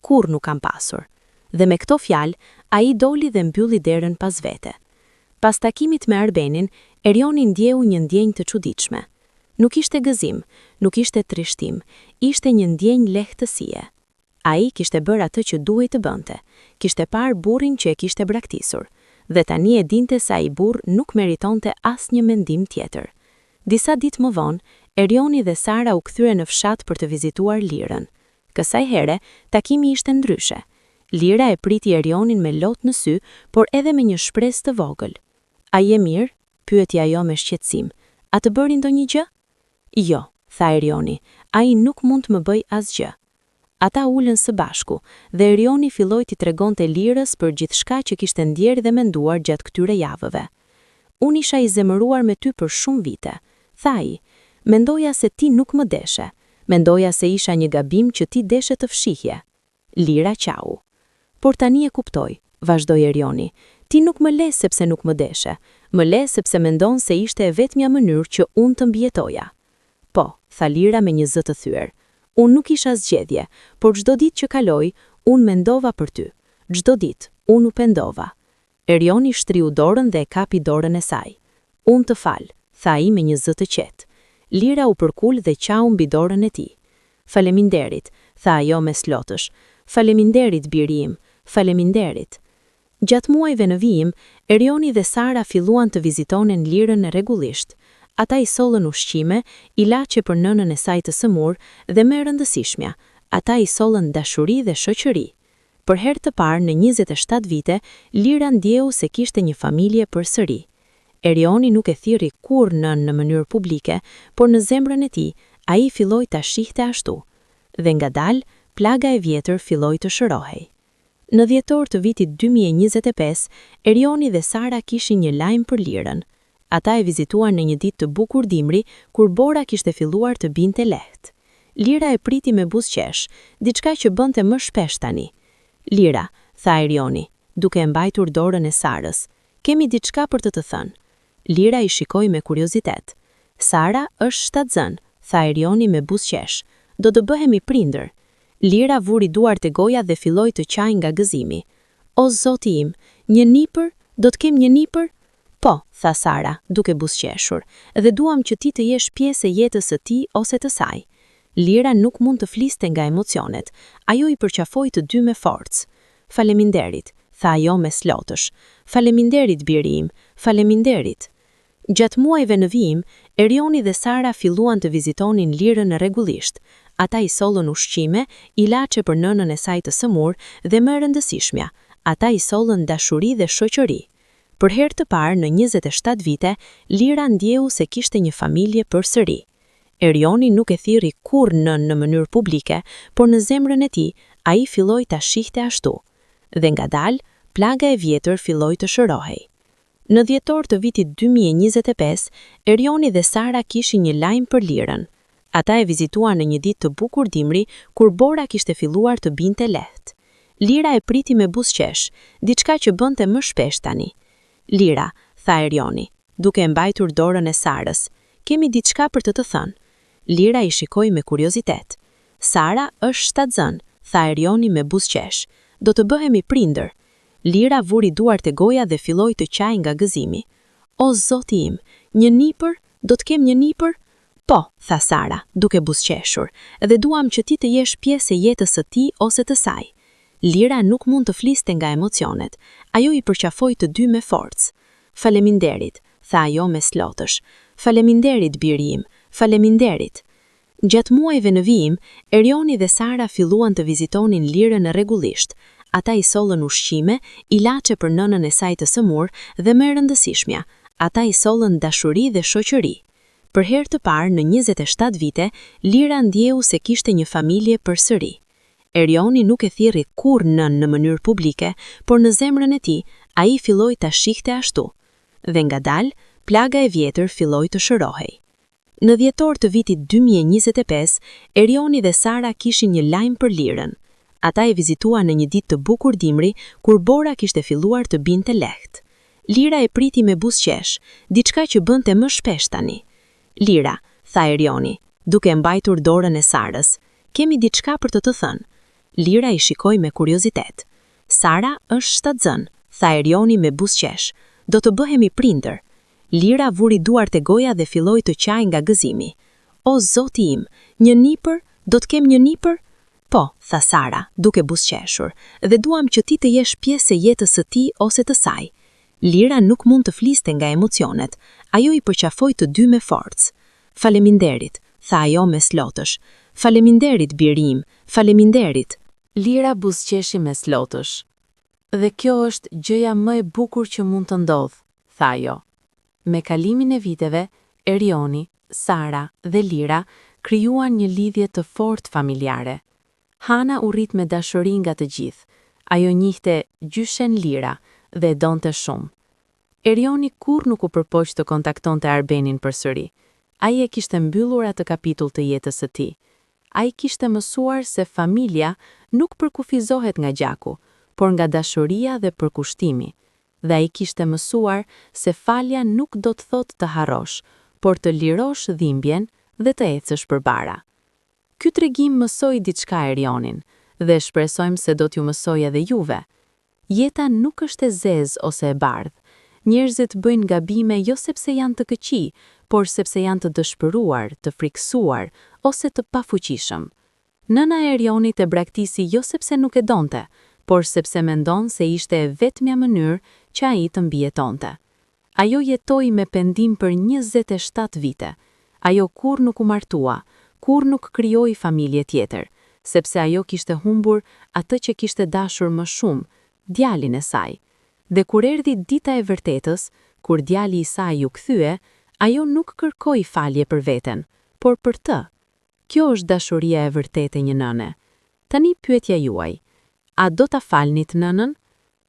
Kurrë nuk kam pasur. Dhe me këto fjalë, ai doli dhe mbylli derën pas vete. Pas takimit me Arbenin, Erioni ndjeu një ndjenjë të çuditshme. Nuk ishte gëzim, nuk ishte trishtim, ishte një ndjenjë lehtësie. Ai kishte bërë atë që duhej të bënte, kishte parë burrin që e kishte braktisur, dhe tani e dinte se ai burr nuk meritonte asnjë mendim tjetër. Disa ditë më vonë, Erioni dhe Sara u kthye në fshat për të vizituar Lirën. Kësaj here, takimi ishte ndryshe. Lira e priti Erionin me lot në sy, por edhe me një shpresë të vogël. A je mirë? Pyeti ajo me shqetësim. A të bëri ndonjë gjë? Jo, tha Erioni, ai nuk mund të më bëj asgjë. Ata ulën së bashku, dhe Erioni filloi t'i tregonte Lirës për gjithçka që kishte ndjerë dhe menduar gjatë këtyre javëve. Unë isha i zemëruar me ty për shumë vite, tha ai. Mendoja se ti nuk më deshe. Mendoja se isha një gabim që ti deshe të fshihje. Lira qau. Por tani e kuptoj, vazhdoi Erioni. Ti nuk më le sepse nuk më deshe. Më le sepse mendon se ishte e vetmja mënyrë që unë të mbijetoja. Po, tha Lira me një zë të thyer. Unë nuk isha zgjedhje, por çdo ditë që kaloi, unë mendova për ty. Çdo ditë, unë u pendova. Erioni shtriu dorën dhe e kapi dorën e saj. Unë të fal, tha ai me një zë të qetë. Lira u përkul dhe qau mbi dorën e tij. Faleminderit, tha ajo me slotësh. Faleminderit, biri im, faleminderit. Gjatë muajve në vijim, Erioni dhe Sara filluan të vizitonin Lirën rregullisht. Ata i sollën ushqime, ilaçe për nënën e saj të sëmur dhe më e rëndësishmja, ata i sollën dashuri dhe shoqëri. Për herë të parë në 27 vite, Lira ndjeu se kishte një familje përsëri. Erioni nuk e thirri kurrë nën në mënyrë publike, por në zemrën e tij, ai filloi ta shihte ashtu. Dhe ngadalë, plaga e vjetër filloi të shërohej. Në dhjetor të vitit 2025, Erioni dhe Sara kishin një lajm për Lirën. Ata e vizituan në një ditë të bukur dimri, kur bora kishte filluar të binte lehtë. Lira e priti me buzëqesh, diçka që bënte më shpesh tani. Lira, tha Erioni, duke e mbajtur dorën e Sarës, kemi diçka për të thënë. Lira i shikoi me kuriozitet. Sara është shtatzën, tha Erioni me buzëqesh. Do të bëhemi prindër. Lira vuri duart e goja dhe filloi të qajë nga gëzimi. O zoti im, një nipër? Do të kem një nipër? Po, tha Sara, duke buzëqeshur, dhe duam që ti të jesh pjesë e jetës së tij ose të saj. Lira nuk mund të fliste nga emocionet, ajo i përqafoi të dy me forcë. Faleminderit, tha ajo me slotësh. Faleminderit, biri im, faleminderit. Gjatë muajve në vijim, Erioni dhe Sara filluan të vizitonin Lirën rregullisht. Ata i sollën ushqime, ilaçe për nënën e saj të sëmur dhe më e rëndësishmja, ata i sollën dashuri dhe shoqëri. Për herë të parë në 27 vite, Lira ndjeu se kishte një familje përsëri. Erioni nuk e thirri kurrë nën në mënyrë publike, por në zemrën e tij, ai filloi ta shihte ashtu. Dhe ngadalë, plaga e vjetër filloi të shërohej. Në dhjetor të vitit 2025, Erioni dhe Sara kishin një lajm për Lirën. Ata e vizituan në një ditë të bukur dimri, kur bora kishte filluar të binte lehtë. Lira e priti me buzëqesh, diçka që bënte më shpesh tani. Lira, tha Erioni, duke e mbajtur dorën e Sarës, kemi diçka për të thënë. Lira i shikoi me kuriozitet. Sara është shtatzën, tha Erioni me buzëqesh. Do të bëhemi prindër. Lira vuri duart e goja dhe filloi të qajë nga gëzimi. O zoti im, një nipër? Do të kem një nipër? Po, tha Sara, duke buzëqeshur, dhe duam që ti të jesh pjesë e jetës së tij ose të saj. Lira nuk mund të fliste nga emocionet. Ajo i përqafoi të dy me forcë. Faleminderit, tha ajo me slotësh. Faleminderit, biri im, faleminderit. Gjatë muajve në vijim, Erioni dhe Sara filluan të vizitonin Lirën rregullisht. Ata i sollën ushqime, ilaçe për nënën e saj të sëmur dhe më e rëndësishmja, ata i sollën dashuri dhe shoqëri. Për herë të parë në 27 vite, Lira ndjeu se kishte një familje përsëri. Erioni nuk e thirrri kurrë nën në mënyrë publike, por në zemrën e tij ai filloi ta shihte ashtu. Dhe ngadalë, plaga e vjetër filloi të shërohej. Në dhjetor të vitit 2025, Erioni dhe Sara kishin një lajm për Lirën. Ata e vizituan në një ditë të bukur dimri, kur bora kishte filluar të binte lehtë. Lira e priti me buzëqesh, diçka që bënte më shpesh tani. Lira, tha Erioni, duke mbajtur dorën e Sarës, kemi diçka për të thënë. Lira i shikoi me kuriozitet. Sara është shtatzën, tha Erioni me buzëqesh, do të bëhemi prindër. Lira vuri duart e goja dhe filloi të qaj nga gëzimi. O zoti im, një nipër, do të kem një nipër? Po, tha Sara, duke buzëqeshur, dhe duam që ti të jesh pjesë e jetës së tij ose të saj. Lira nuk mund të fliste nga emocionet, ajo i përqafoi të dy me forcë. Faleminderit, tha ajo me slotësh. Faleminderit, biri im, faleminderit. Lira buzëqeshi me slotësh. Dhe kjo është gjëja më e bukur që mund të ndodhë, tha ajo. Me kalimin e viteve, Erioni, Sara dhe Lira krijuan një lidhje të fortë familjare. Hana u rrit me dashuri nga të gjithë. Ajo njihte gjyshen Lira dhe donte shumë. Erioni kur nuk u përpoq të kontaktonte Arbenin përsëri. Ai e kishte mbyllur atë kapitull të jetës së tij. Ai kishte mësuar se familja nuk përkufizohet nga gjaku, por nga dashuria dhe përkushtimi. Dhe ai kishte mësuar se falja nuk do të thotë të harrosh, por të lirosh dhimbjen dhe të ecësh përpara. Ky tregim mësoi diçka Erionin, dhe shpresojmë se do t'ju mësojë edhe juve. Jeta nuk është e zezë ose e bardhë. Njerëzit bëjnë gabime jo sepse janë të këqij, por sepse janë të dëshpëruar, të friksuar ose të pafuqishëm. Nëna e Erionit e braktisi jo sepse nuk e donte, por sepse mendon se ishte e vetmja mënyrë që ai të mbijetonte. Ajo jetoi me pendim për 27 vite. Ajo kur nuk u martua, kur nuk krijoi familje tjetër, sepse ajo kishte humbur atë që kishte dashur më shumë, djalin e saj. Dhe kur erdhi dita e vërtetës, kur djali i saj u kthye, ajo nuk kërkoi falje për veten, por për të. Kjo është dashuria e vërtetë e një nëne. Tani pyetja juaj. A do ta falnit nënën?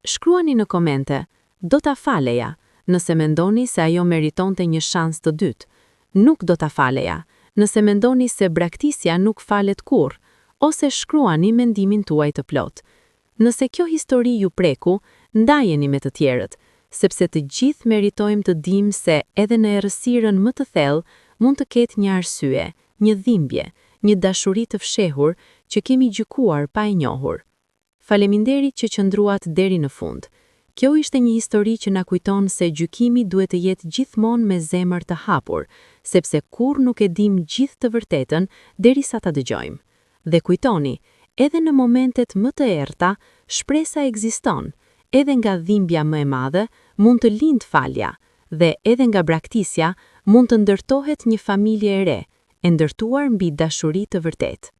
Shkruani në komente, do ta faleja, nëse mendoni se ajo meritonte një shans të dytë. Nuk do ta faleja, nëse mendoni se braktisja nuk falet kurrë, ose shkruani mendimin tuaj të plot. Nëse kjo histori ju preku, ndajeni me të tjerët, sepse të gjithë meritojmë të dimë se edhe në errësirën më të thellë mund të ketë një arsye, një dhimbje, një dashuri të fshehur që kemi gjykuar pa e njohur. Faleminderit që qëndruat deri në fund. Kjo ishte një histori që na kujton se gjykimi duhet të jetë gjithmonë me zemër të hapur, sepse kur nuk e dim gjithë të vërtetën derisa ta dëgjojmë. Dhe kujtoni, edhe në momentet më të errta, shpresa ekziston. Edhe nga dhimbja më e madhe mund të lindë falja, dhe edhe nga braktisja mund të ndërtohet një familje e re, e ndërtuar mbi dashuri të vërtetë.